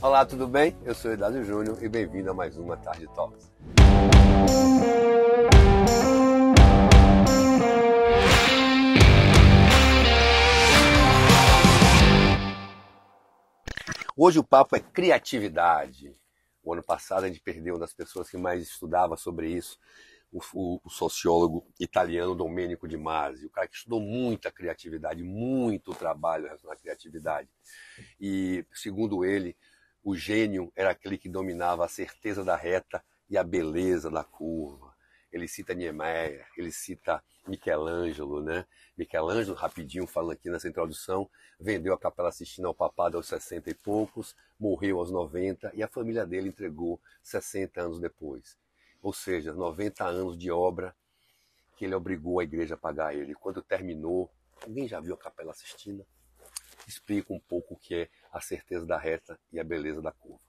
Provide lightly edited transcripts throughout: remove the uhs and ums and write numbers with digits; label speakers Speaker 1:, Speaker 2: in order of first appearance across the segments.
Speaker 1: Olá, tudo bem? Eu sou Edádio Júnior e bem-vindo a mais uma Tarde Talks. Hoje o papo é criatividade. O ano passado a gente perdeu uma das pessoas que mais estudava sobre isso, o sociólogo italiano Domenico Di Masi, o cara que estudou muita criatividade, muito trabalho relacionado à criatividade. E, segundo ele, o gênio era aquele que dominava a certeza da reta e a beleza da curva. Ele cita Niemeyer, ele cita Michelangelo, né? Michelangelo, rapidinho falando aqui nessa introdução, vendeu a Capela Sistina ao papado aos 60 e poucos, morreu aos 90 e a família dele entregou 60 anos depois. Ou seja, 90 anos de obra que ele obrigou a igreja a pagar a ele. Quando terminou, alguém já viu a Capela Sistina? Explica um pouco o que é a certeza da reta e a beleza da curva.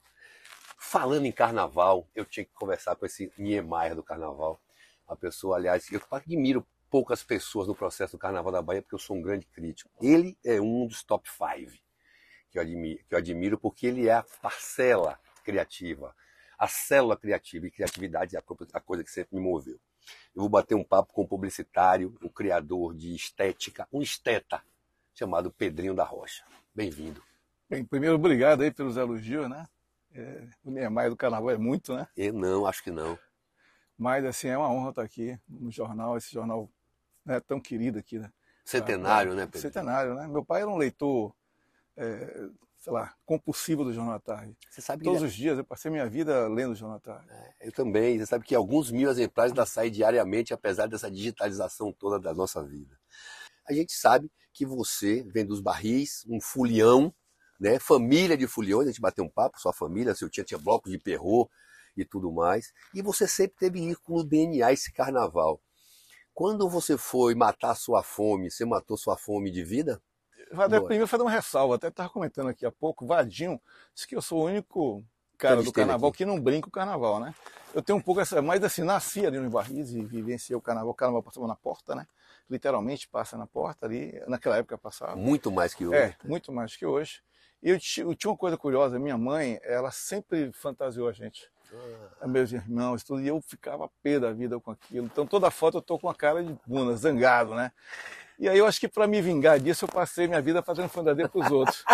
Speaker 1: Falando em carnaval, eu tinha que conversar com esse Niemeyer do carnaval. A pessoa, aliás, eu admiro poucas pessoas no processo do Carnaval da Bahia porque eu sou um grande crítico. Ele é um dos top 5 que eu admiro porque ele é a parcela criativa, a célula criativa, e criatividade é a coisa que sempre me moveu. Eu vou bater um papo com um publicitário, um criador de estética, um esteta, chamado Pedrinho da Rocha. Bem-vindo.
Speaker 2: Bem, primeiro, obrigado aí pelos elogios, né? O Niemeyer do Carnaval é muito, né?
Speaker 1: Eu não, acho que não.
Speaker 2: Mas, assim, é uma honra estar aqui no jornal, esse jornal, né, tão querido aqui, né?
Speaker 1: Centenário, né, Pedro?
Speaker 2: Centenário, né? Meu pai era um leitor, sei lá, compulsivo do Jornal à Tarde.
Speaker 1: Você sabe que
Speaker 2: Todos os dias eu passei minha vida lendo o Jornal à Tarde.
Speaker 1: Eu também. Você sabe que alguns mil exemplares ainda saem diariamente, apesar dessa digitalização toda da nossa vida. A gente sabe que você vem dos barris, um fulião, né? Família de fuliões, a gente bateu um papo, sua família, seu tio tinha blocos de perrô e tudo mais. E você sempre teve isso com o DNA, esse carnaval. Quando você foi matar sua fome, você matou sua fome de vida?
Speaker 2: Primeiro fazer uma ressalva, até estava comentando aqui há pouco, Vadinho disse que eu sou o único cara do carnaval que não brinca o carnaval, né? Eu tenho um pouco essa, mas assim, nasci ali nos barris e vivenciei o carnaval passava na porta, né? Literalmente passa na porta ali, naquela época passava.
Speaker 1: Muito mais que hoje.
Speaker 2: Muito mais que hoje. E eu tinha uma coisa curiosa, minha mãe, ela sempre fantasiou a gente. Meus irmãos, tudo, e eu ficava pé da vida com aquilo. Então toda foto eu tô com a cara de bunda, zangado, né? E aí eu acho que para me vingar disso eu passei minha vida fazendo fantasia para os outros.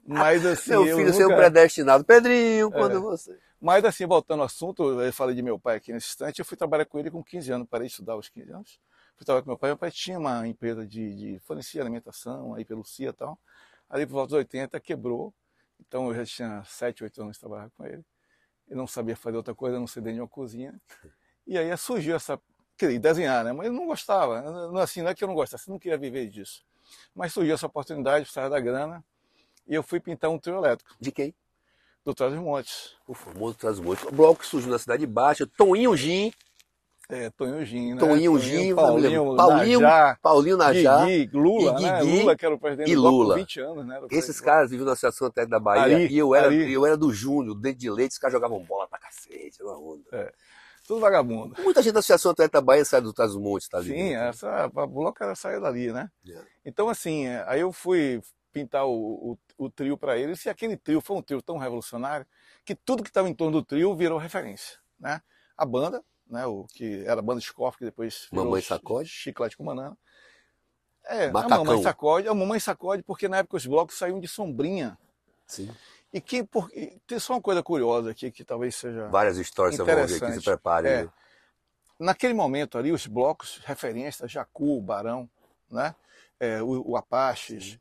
Speaker 2: Mas assim,
Speaker 1: meu filho, seu predestinado, Pedrinho, quando você...
Speaker 2: Mas assim, voltando ao assunto, eu falei de meu pai aqui nesse instante, eu fui trabalhar com ele com 15 anos, parei de estudar aos 15 anos. Fui trabalhar com meu pai tinha uma empresa de fornecer alimentação aí pelo CIA e tal. Ali por volta dos 80 quebrou, então eu já tinha 7, 8 anos de trabalhar com ele. Eu não sabia fazer outra coisa, não sei dentro de uma cozinha. E aí surgiu essa... Queria desenhar, né? Mas eu não gostava. Não é que eu não gostasse, eu não queria viver disso. Mas surgiu essa oportunidade, precisava da grana, e eu fui pintar um trio elétrico.
Speaker 1: De quem?
Speaker 2: Do Trás-os-Montes.
Speaker 1: O famoso Trás-os-Montes. O bloco que surgiu na Cidade Baixa, Toninho Gin.
Speaker 2: Toninho Gin, né?
Speaker 1: Toninho Gin,
Speaker 2: Paulinho
Speaker 1: Najá,
Speaker 2: Guigui, Lula, né? Lula, que era o presidente do bloco, 20 anos, né?
Speaker 1: Esses caras viviam na Associação Atlética da Bahia, e eu era do Júnior, dente de leite, os caras jogavam bola pra cacete, uma onda.
Speaker 2: Tudo vagabundo.
Speaker 1: Muita gente da Associação Atlética da Bahia sai do Trás-os-Montes, tá ali.
Speaker 2: Sim, a bloco saiu dali, né? Então, assim, aí eu fui pintar o trio para eles, e aquele trio foi um trio tão revolucionário que tudo que estava em torno do trio virou referência, né? A banda, né, o que era a banda Scorf, que depois virou
Speaker 1: Mamãe Sacode,
Speaker 2: Chiclete com Banana.
Speaker 1: Macacão.
Speaker 2: A Mamãe Sacode, porque na época os blocos saíam de sombrinha.
Speaker 1: Sim.
Speaker 2: E tem só uma coisa curiosa aqui, que talvez seja
Speaker 1: várias histórias você vai ouvir aqui, se prepare.
Speaker 2: Naquele momento ali, os blocos, referência, Jacu, Barão, né? O Apaches,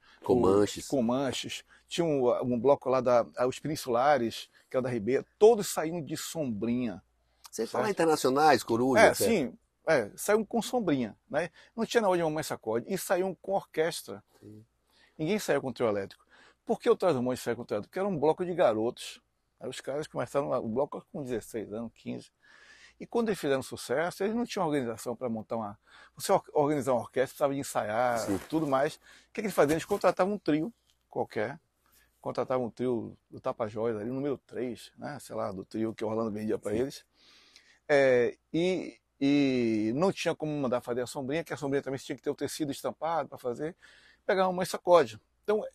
Speaker 2: Comanches, tinha um bloco lá os Peninsulares, que era da Ribeira, todos saíam de sombrinha.
Speaker 1: Você fala internacionais, Coruja?
Speaker 2: Sim, saíam com sombrinha, né? Não tinha na hora de Mamãe Sacode, e saíam com orquestra. Sim. Ninguém saiu com trio elétrico. Por que o Trás-os-Montes saiu com trio elétrico? Porque era um bloco de garotos. Aí os caras começaram o bloco com 16 anos, 15. E quando eles fizeram sucesso, eles não tinham organização para montar você organizar uma orquestra, precisava de ensaiar, tudo mais. O que eles faziam? Eles contratavam um trio qualquer, contratavam um trio do Tapajós, ali, número 3, né? Sei lá, do trio que o Orlando vendia para eles. E não tinha como mandar fazer a sombrinha, que a sombrinha também tinha que ter o tecido estampado para fazer. Pegava uma Sacode. Então,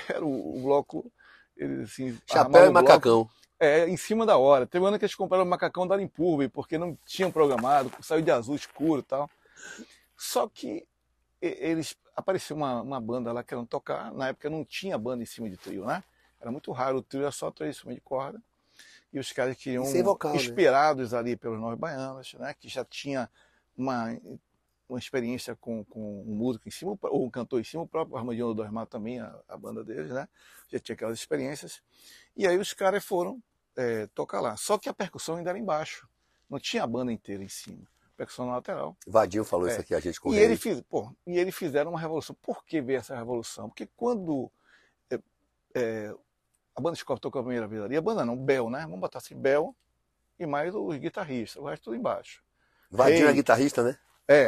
Speaker 2: era o bloco eles assim,
Speaker 1: Chapéu
Speaker 2: armaram
Speaker 1: e
Speaker 2: o bloco,
Speaker 1: macacão.
Speaker 2: em cima da hora. Teve um ano que eles compraram o macacão da Limpurbe, porque não tinham programado, saiu de azul escuro e tal. Só que eles apareceu uma banda lá querendo tocar. Na época não tinha banda em cima de trio, né? Era muito raro, o trio era só três instrumentos de corda. E os caras queriam,
Speaker 1: Sem vocal,
Speaker 2: inspirados ali pelos Nove Baianos, né? Que já tinha uma experiência com um músico em cima, ou um cantor em cima, o próprio Armandinho do Dormar também, a banda deles, né? Já tinha aquelas experiências. E aí os caras foram tocar lá. Só que a percussão ainda era embaixo. Não tinha a banda inteira em cima. Percussão na lateral.
Speaker 1: Vadinho falou isso aqui, a gente
Speaker 2: e eles fizeram uma revolução. Por que veio essa revolução? Porque quando a banda Scorpions tocou a primeira vez ali, a banda não, Bel, né? Vamos botar assim, Bel e mais os guitarristas, o resto tudo embaixo.
Speaker 1: Vadinho era guitarrista, né?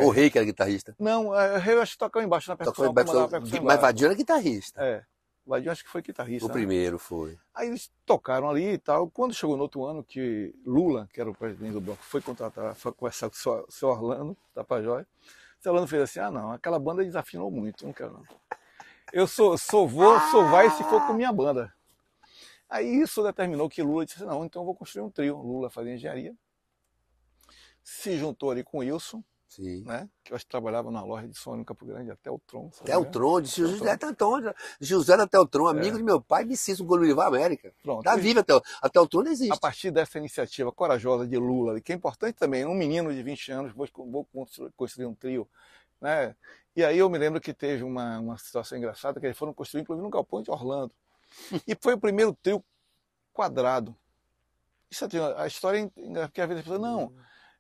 Speaker 1: O Rei que era guitarrista.
Speaker 2: Não, o Rei eu acho que tocou embaixo na percussão.
Speaker 1: Mas Vadinho era guitarrista.
Speaker 2: Vadinho acho que foi guitarrista.
Speaker 1: O primeiro foi.
Speaker 2: Aí eles tocaram ali e tal. Quando chegou no outro ano, que Lula, que era o presidente do bloco, foi contratar, foi conversar com o seu Orlando Tapajós, o seu Orlando fez assim, não, aquela banda desafinou muito, não quero não. Eu só vai se for com minha banda. Aí isso determinou que Lula disse, não, então eu vou construir um trio. Lula fazia engenharia, se juntou ali com o Wilson,
Speaker 1: sim,
Speaker 2: né? Que eu acho que trabalhava na loja de som no Campo Grande, até o Tron.
Speaker 1: Até o Tron, José até o Tron, amigo de meu pai, me cita o Golivar América.
Speaker 2: Pronto.
Speaker 1: Tá vivo até o Tron não existe.
Speaker 2: A partir dessa iniciativa corajosa de Lula, que é importante também, um menino de 20 anos, vou construir um trio, né? E aí eu me lembro que teve uma situação engraçada, que eles foram construir, inclusive, no galpão de Orlando. E foi o primeiro trio quadrado. Isso a história, porque às vezes as pessoas,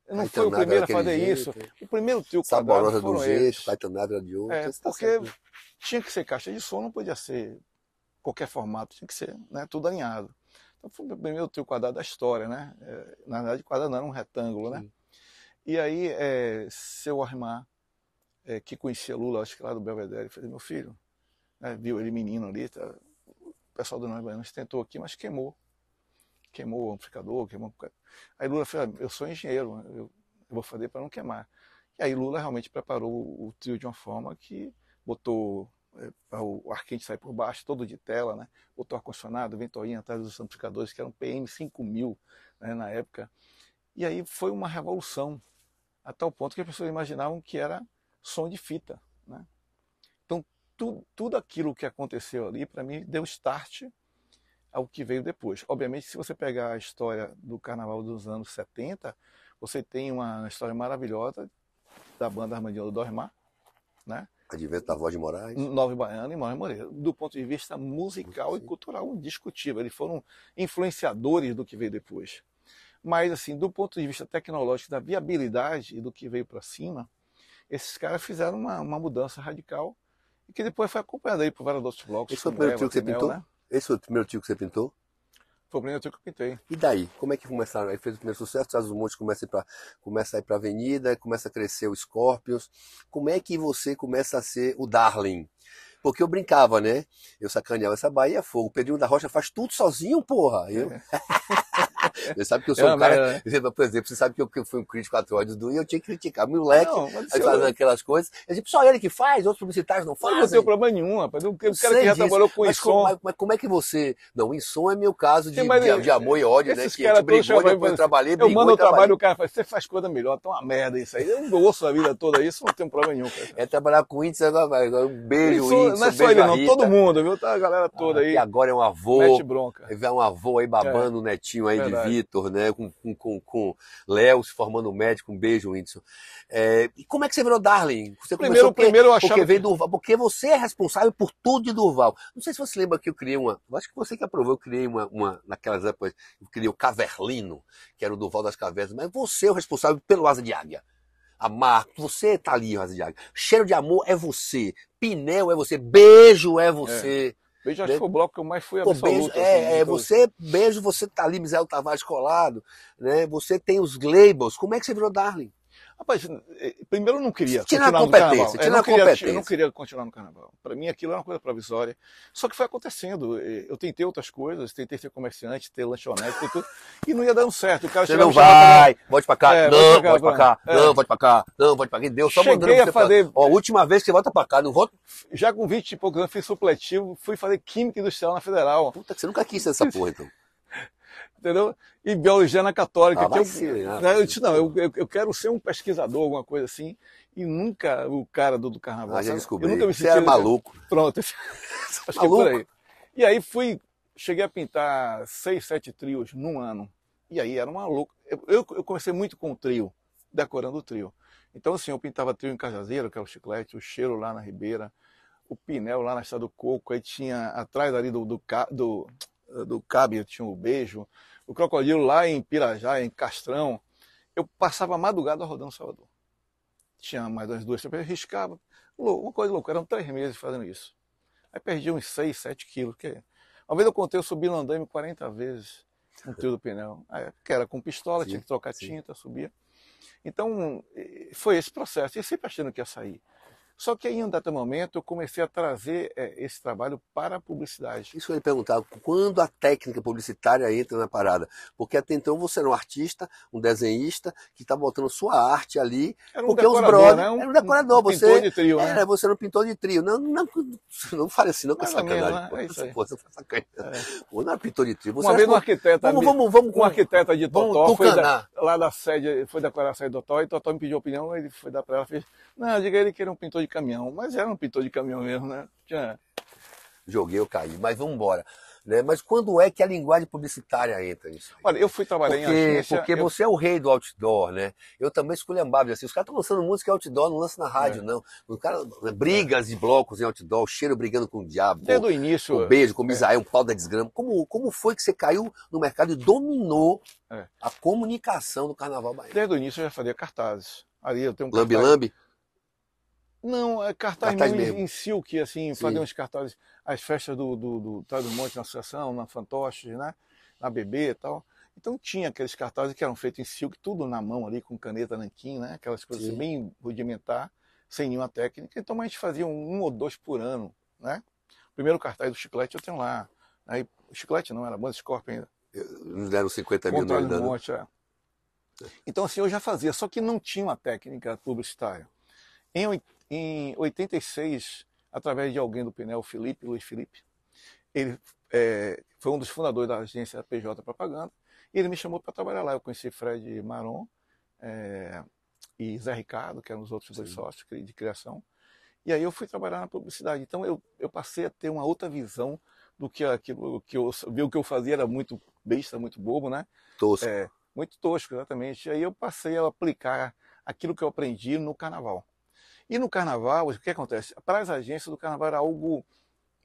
Speaker 2: não foi o primeiro a fazer isso. O primeiro trio quadrado foram eles.
Speaker 1: Caetanada era de outro.
Speaker 2: Porque tinha que ser caixa de som, não podia ser qualquer formato, tinha que ser, né, tudo alinhado. Então foi o primeiro trio quadrado da história, né? Na verdade, quadrado não era um retângulo, né? E aí, seu Armar, que conhecia Lula, acho que lá do Belvedere, fez, meu filho, né, viu ele menino ali, tá, o pessoal do Nós Baianos tentou aqui, mas queimou o amplificador, Aí Lula falou, eu sou engenheiro, eu vou fazer para não queimar. E aí Lula realmente preparou o trio de uma forma que botou o ar quente sair por baixo, todo de tela, né? Botou ar-condicionado, ventoinha atrás dos amplificadores, que eram PM 5000, né, na época. E aí foi uma revolução, a tal ponto que as pessoas imaginavam que era som de fita, né? Então tudo aquilo que aconteceu ali, para mim, deu start ao que veio depois. Obviamente, se você pegar a história do carnaval dos anos 70, você tem uma história maravilhosa da banda Armandinho do Dormar, né?
Speaker 1: Advento da Voz de Moraes.
Speaker 2: Nove Baiano e Moraes Moreira. Do ponto de vista musical e cultural, indiscutível. Eles foram influenciadores do que veio depois. Mas, assim, do ponto de vista tecnológico, da viabilidade e do que veio para cima, esses caras fizeram uma mudança radical e que depois foi acompanhada aí por vários outros blocos.
Speaker 1: Esse foi o primeiro trio que você pintou? Né? Esse foi o primeiro trio que você pintou?
Speaker 2: Foi o primeiro trio que eu pintei.
Speaker 1: E daí? Como é que começaram? Aí fez o primeiro sucesso, Traz os Montes começa a ir para a avenida, começa a crescer o Scorpions. Como é que você começa a ser o Darling? Porque eu brincava, né? Eu sacaneava essa Bahia Fogo. O Pedrinho da Rocha faz tudo sozinho, porra. Você sabe que eu sou um cara. Por exemplo, você sabe que eu fui um crítico 4 horas do e eu tinha que criticar. Moleque, aí fazendo aquelas coisas. Eu disse, só ele que faz, outros publicitários não fazem.
Speaker 2: Não tem problema nenhum, rapaz. O cara que já trabalhou com som.
Speaker 1: Mas como é que você. Não, em som é meu caso de amor e ódio, né? Que a gente brigou, depois eu trabalhei,
Speaker 2: eu mando o trabalho, o cara fala, você faz coisa melhor, tá uma merda isso aí. Eu ouço a vida toda isso, não tem problema nenhum, cara.
Speaker 1: É trabalhar com o Índice, um beijo, Índice.
Speaker 2: Não é só ele, não, todo mundo, viu? Tá a galera toda aí.
Speaker 1: E agora é um avô.
Speaker 2: Mete bronca.
Speaker 1: É um avô aí babando o netinho aí de Vitor, né? Com Léo se formando médico, um beijo, Whindersson. E como é que você virou Darling? Você
Speaker 2: primeiro eu achava
Speaker 1: porque veio Durval, porque você é responsável por tudo de Durval. Não sei se você lembra que eu criei eu acho que você que aprovou, eu criei naquelas épocas, eu criei o Caverlino, que era o Durval das Cavernas, mas você é o responsável pelo Asa de Águia. Amar, você tá ali, Asa de Águia. Cheiro de Amor é você. Pinel é você. Beijo é você.
Speaker 2: Beijo, acho que foi o bloco que eu mais fui absoluto.
Speaker 1: Beijo, você tá ali, Misael Tavares colado, né? Você tem os labels. Como é que você virou Darling?
Speaker 2: Rapaz, primeiro eu não queria
Speaker 1: Tira a
Speaker 2: continuar no carnaval.
Speaker 1: competência, tira a competência.
Speaker 2: Eu não queria continuar no carnaval. Para mim aquilo era uma coisa provisória. Só que foi acontecendo. Eu tentei outras coisas, tentei ser comerciante, ter lanchonete, ter tudo, e não ia dando certo. O cara
Speaker 1: Você não
Speaker 2: chegava,
Speaker 1: vai, volte pra cá, não, volte pra cá,
Speaker 2: é.
Speaker 1: não, volte pra cá, não, volte pra cá. Deu só mandando
Speaker 2: Cheguei a
Speaker 1: você
Speaker 2: fazer.
Speaker 1: Ó, última vez que você volta pra cá, não volta.
Speaker 2: Já com 20 e poucos anos, fiz supletivo, fui fazer Química Industrial na Federal.
Speaker 1: Puta, que você nunca quis ser essa porra, então.
Speaker 2: Entendeu? E Biologia na Católica.
Speaker 1: Ah,
Speaker 2: que eu
Speaker 1: disse,
Speaker 2: não, eu quero ser um pesquisador, alguma coisa assim. E nunca o cara do carnaval.
Speaker 1: Ah, já
Speaker 2: sabe?
Speaker 1: descobri.
Speaker 2: Eu nunca me
Speaker 1: Você era maluco.
Speaker 2: Pronto. Acho que é
Speaker 1: Maluco?
Speaker 2: por aí. E aí cheguei a pintar 6, 7 trios num ano. E aí era uma louca. Eu comecei muito com o trio, decorando o trio. Então, assim, eu pintava trio em Cajazeiro, que é o Chiclete, o Cheiro lá na Ribeira, o Pinel lá na Estrada do Coco, aí tinha atrás ali do Cabe, tinha o Beijo, o Crocodilo lá em Pirajá, em Castrão. Eu passava a madrugada rodando Salvador. Tinha mais umas 2, 3 vezes, riscava. Uma coisa louca, eram 3 meses fazendo isso. Aí perdi uns 6, 7 quilos. Uma vez eu contei, eu subi no andaime 40 vezes no trio do Pinel. Porque era com pistola,
Speaker 1: Sim,
Speaker 2: tinha que trocar
Speaker 1: sim.
Speaker 2: tinta, subia. Então, foi esse processo. E sempre achando que ia sair. Só que aí, em um dado momento, eu comecei a trazer esse trabalho para a publicidade.
Speaker 1: Isso que eu ia perguntar, quando a técnica publicitária entra na parada? Porque até então você era um artista, um desenhista, que está botando sua arte ali.
Speaker 2: Era um
Speaker 1: porque os
Speaker 2: decorador,
Speaker 1: brothers,
Speaker 2: né?
Speaker 1: era um decorador.
Speaker 2: Pintor de trio, né?
Speaker 1: Você era um pintor de trio. Não fale assim, não, que é
Speaker 2: Mais ou menos,
Speaker 1: sacanagem.
Speaker 2: né?
Speaker 1: Pô,
Speaker 2: É isso aí.
Speaker 1: você tá sacanagem. Pô, não era pintor de trio. Você
Speaker 2: Uma vez um arquiteta,
Speaker 1: vamos
Speaker 2: um arquiteta de Totó foi
Speaker 1: tucanar.
Speaker 2: lá da sede, foi decorar a sede do Totó, e Totó me pediu opinião, ele foi dar para ela, fez, não, diga ele que era um pintor de caminhão, mas era um pintor de caminhão mesmo, né?
Speaker 1: Joguei, eu caí, mas vamos embora. Né? Mas quando é que a linguagem publicitária entra nisso?
Speaker 2: Olha, eu fui trabalhar em agência...
Speaker 1: Porque você é o rei do outdoor, né? Eu também esculhambava, assim, os caras estão lançando música outdoor, não lançam na rádio, não. Os caras, brigas de blocos em outdoor, o Cheiro brigando com o diabo,
Speaker 2: desde o início...
Speaker 1: com o Beijo, com o Misael, um pau da desgrama. Como foi que você caiu no mercado e dominou a comunicação do Carnaval Baiano?
Speaker 2: Desde o início eu já fazia cartazes. Ali eu tenho um
Speaker 1: Lambi Lambi?
Speaker 2: Não, é cartaz mesmo em silk, assim, fazer uns cartazes, as festas do Trás do Monte na associação, na Fantoches, né? Na BB e tal. Então tinha aqueles cartazes que eram feitos em silk, tudo na mão ali, com caneta nanquim, né? Aquelas coisas assim, bem rudimentar, sem nenhuma técnica. Então a gente fazia um ou dois por ano, né? O primeiro cartaz do Chiclete eu tenho lá. Aí, o Chiclete não, era Banda Scorpion ainda.
Speaker 1: Não deram 50 mil
Speaker 2: Trás
Speaker 1: no
Speaker 2: do
Speaker 1: ano.
Speaker 2: Monte, Então assim, eu já fazia, só que não tinha uma técnica publicitária. Em 86, através de alguém do Pinel, Luiz Felipe, ele foi um dos fundadores da agência PJ Propaganda, e ele me chamou para trabalhar lá. Eu conheci Fred Maron e Zé Ricardo, que eram os outros dois sócios de criação, e aí eu fui trabalhar na publicidade. Então eu passei a ter uma outra visão do que aquilo que eu vi. O que eu fazia era muito besta, muito bobo, né?
Speaker 1: Tosco.
Speaker 2: Muito tosco, exatamente. E aí eu passei a aplicar aquilo que eu aprendi no Carnaval. E no Carnaval, o que acontece? Para as agências do Carnaval era algo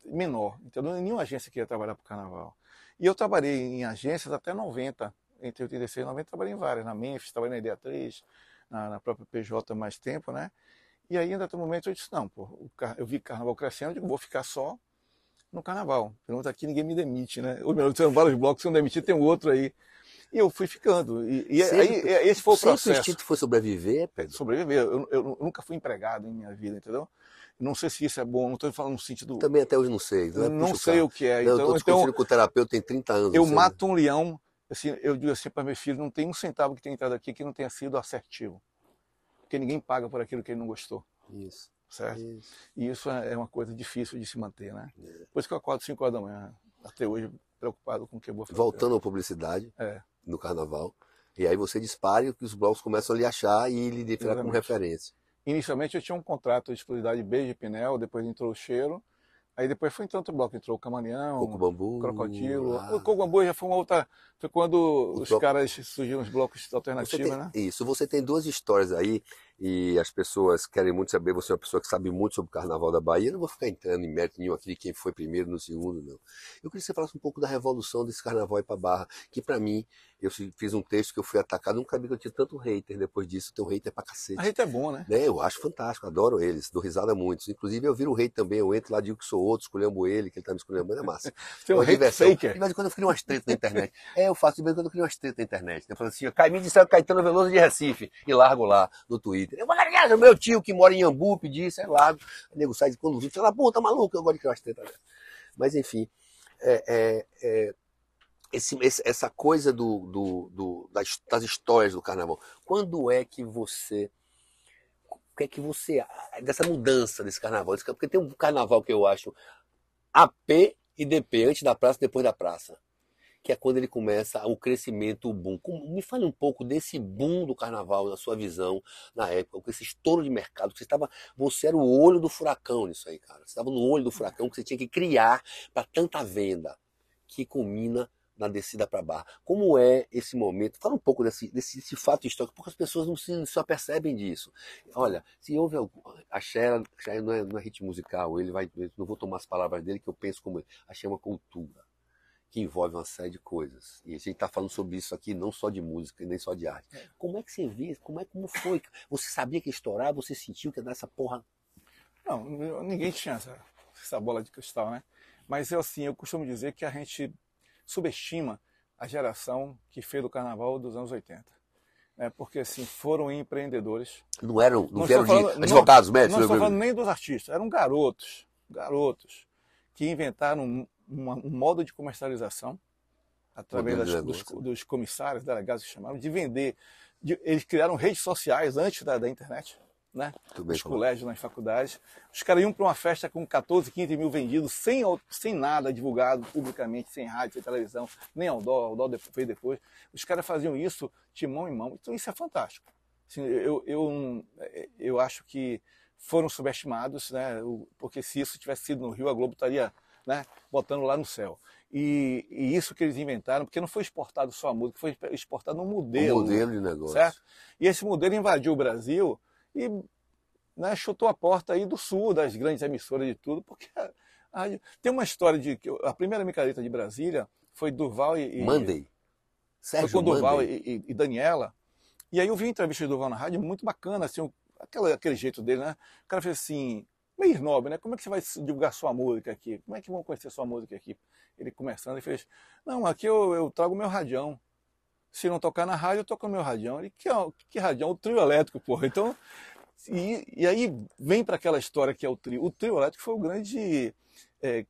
Speaker 2: menor, entendeu? Nenhuma agência queria trabalhar para o Carnaval. E eu trabalhei em agências até 90, entre 86 e 90, trabalhei em várias, na Memphis, trabalhei na Ideia 3, na própria PJ mais tempo, né? E aí, em dado momento, eu disse, não, pô, eu vi o Carnaval crescendo, eu digo, vou ficar só no Carnaval. Pelo menos aqui ninguém me demite, né? Ou melhor, tem vários blocos que não demitir, tem um outro aí. E eu fui ficando. E aí, esse foi o processo.
Speaker 1: Sempre o instinto foi sobreviver, Pedro?
Speaker 2: Sobreviver. Eu nunca fui empregado em minha vida, entendeu? Não sei se isso é bom, não estou falando no sentido...
Speaker 1: Também até hoje não sei.
Speaker 2: Não sei o que é.
Speaker 1: Não, eu estou discutindo com o terapeuta, tem 30 anos.
Speaker 2: Eu mato um leão, assim, eu digo assim para meus filhos, não tem um centavo que tenha entrado aqui que não tenha sido assertivo. Porque ninguém paga por aquilo que ele não gostou.
Speaker 1: Isso.
Speaker 2: Certo?
Speaker 1: Isso.
Speaker 2: E isso é uma coisa difícil de se manter, né? Por isso que eu acordo 5 horas da manhã, até hoje, preocupado com o que eu vou fazer.
Speaker 1: Voltando à publicidade, no Carnaval, e aí você dispara e os blocos começam a lhe achar e lhe identificar como referência.
Speaker 2: Inicialmente eu tinha um contrato de exclusividade Beijo e Pinel, depois entrou o Cheiro, aí depois foi entrando outro bloco, entrou o Camaleão,
Speaker 1: Coco Bambu,
Speaker 2: Crocodilo. O Coco Bambu já foi uma outra, foi quando os caras surgiram os blocos alternativos, né?
Speaker 1: Isso, você tem duas histórias aí, e as pessoas querem muito saber, você é uma pessoa que sabe muito sobre o Carnaval da Bahia, eu não vou ficar entrando em mérito nenhum aqui de quem foi primeiro no segundo, não. Eu queria que você falasse um pouco da revolução desse Carnaval aí pra Barra, que pra mim, eu fiz um texto que eu fui atacado, nunca vi que eu tinha tanto hater depois disso, tem um hater pra
Speaker 2: A
Speaker 1: cacete.
Speaker 2: gente é bom, né?
Speaker 1: Né? Eu acho fantástico, adoro eles, dou risada muitos. Inclusive eu viro o rei também, eu entro lá, digo que sou outro, escolhendo ele, que ele tá me escolhendo, é massa.
Speaker 2: Tem
Speaker 1: É
Speaker 2: um
Speaker 1: uma
Speaker 2: hate
Speaker 1: diversão.
Speaker 2: faker.
Speaker 1: De vez em quando eu crio umas tretas na internet. Eu faço de vez em quando eu crio umas tretas na internet. Eu falo assim, me disseram Caetano Veloso de Recife, e largo lá no Twitter. O meu tio que mora em Iambu pediu, aí largo. O nego sai de quando o fala, pô, tá maluco, eu gosto de criar umas tretas. Mas enfim, essa coisa das histórias do carnaval. Quando é que você... O que é que você... Dessa mudança desse carnaval? Porque tem um carnaval que eu acho AP e DP, antes da praça e depois da praça. Que é quando ele começa o crescimento, o boom. Me fale um pouco desse boom do carnaval, na sua visão, na época, com esse estouro de mercado. Você era o olho do furacão nisso aí, cara. Você estava no olho do furacão que você tinha que criar para tanta venda, que culmina na descida para Barra. Como é esse momento? Fala um pouco desse fato histórico, porque as pessoas não só percebem disso. Olha, se houve algum... A Cher não é hit musical, não vou tomar as palavras dele, que eu penso como ele. A Cher é uma cultura que envolve uma série de coisas. E a gente está falando sobre isso aqui, não só de música, nem só de arte. Como é que você vê? Como foi? Você sabia que ia estourar? Você sentiu que ia dar essa porra?
Speaker 2: Não, ninguém tinha essa bola de cristal, né? Mas eu costumo dizer que a gente subestima a geração que fez do carnaval dos anos 80. Né? Porque, assim, foram empreendedores.
Speaker 1: Não vieram de advogados, médicos?
Speaker 2: Não estou falando nem dos artistas, eram garotos que inventaram um modo de comercialização através dos comissários, delegados que chamaram, de vender. Eles criaram redes sociais antes da internet, né? Nos colégios, nas faculdades. Os caras iam para uma festa com 14, 15 mil vendidos, sem nada divulgado publicamente, sem rádio, sem televisão, nem outdoor fez depois. Os caras faziam isso de mão em mão. Então isso é fantástico. Assim, eu acho que foram subestimados, né? Porque se isso tivesse sido no Rio, a Globo estaria, né, botando lá no céu. E isso que eles inventaram, porque não foi exportado só a música, foi exportado um modelo.
Speaker 1: Um modelo de negócio.
Speaker 2: Certo? E esse modelo invadiu o Brasil e, né, chutou a porta aí do sul, das grandes emissoras de tudo, porque tem uma história de que a primeira micareta de Brasília foi Durval e...
Speaker 1: Mandei.
Speaker 2: Sérgio foi com Durval e Daniela. E aí eu vi a entrevista de Durval na rádio, muito bacana, assim, aquele jeito dele, né? O cara fez assim, meio snob, né? Como é que você vai divulgar sua música aqui? Como é que vão conhecer sua música aqui? Ele começando, ele fez, não, aqui eu trago meu radião. Se não tocar na rádio, eu toco no meu radião. Ele, que radião? O trio elétrico, porra. Então, e aí vem para aquela história que é o trio. O trio elétrico foi o grande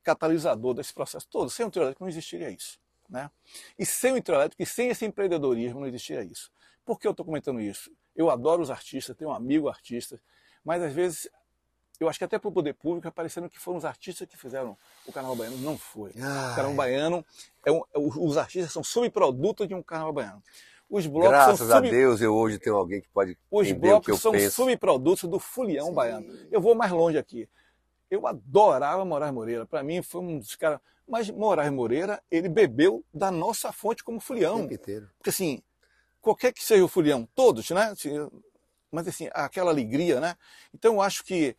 Speaker 2: catalisador desse processo todo. Sem o trio elétrico não existiria isso. Né? E sem o trio elétrico e sem esse empreendedorismo não existiria isso. Por que eu estou comentando isso? Eu adoro os artistas, tenho um amigo artista, mas às vezes eu acho que até para o poder público é parecendo que foram os artistas que fizeram o Carnaval Baiano. Não foi. O Carnaval Baiano, os artistas são subproduto de um Carnaval Baiano. Os blocos
Speaker 1: Graças a Deus eu hoje tenho alguém que pode entender o que eu penso. Os blocos são subprodutos
Speaker 2: do Folião Baiano. Eu vou mais longe aqui. Eu adorava Moraes Moreira. Para mim foi um dos caras... Mas Moraes Moreira, ele bebeu da nossa fonte como Folião.
Speaker 1: O tempo inteiro.
Speaker 2: Porque assim, qualquer que seja o Folião, todos, né? Mas assim, aquela alegria, né? Então eu acho que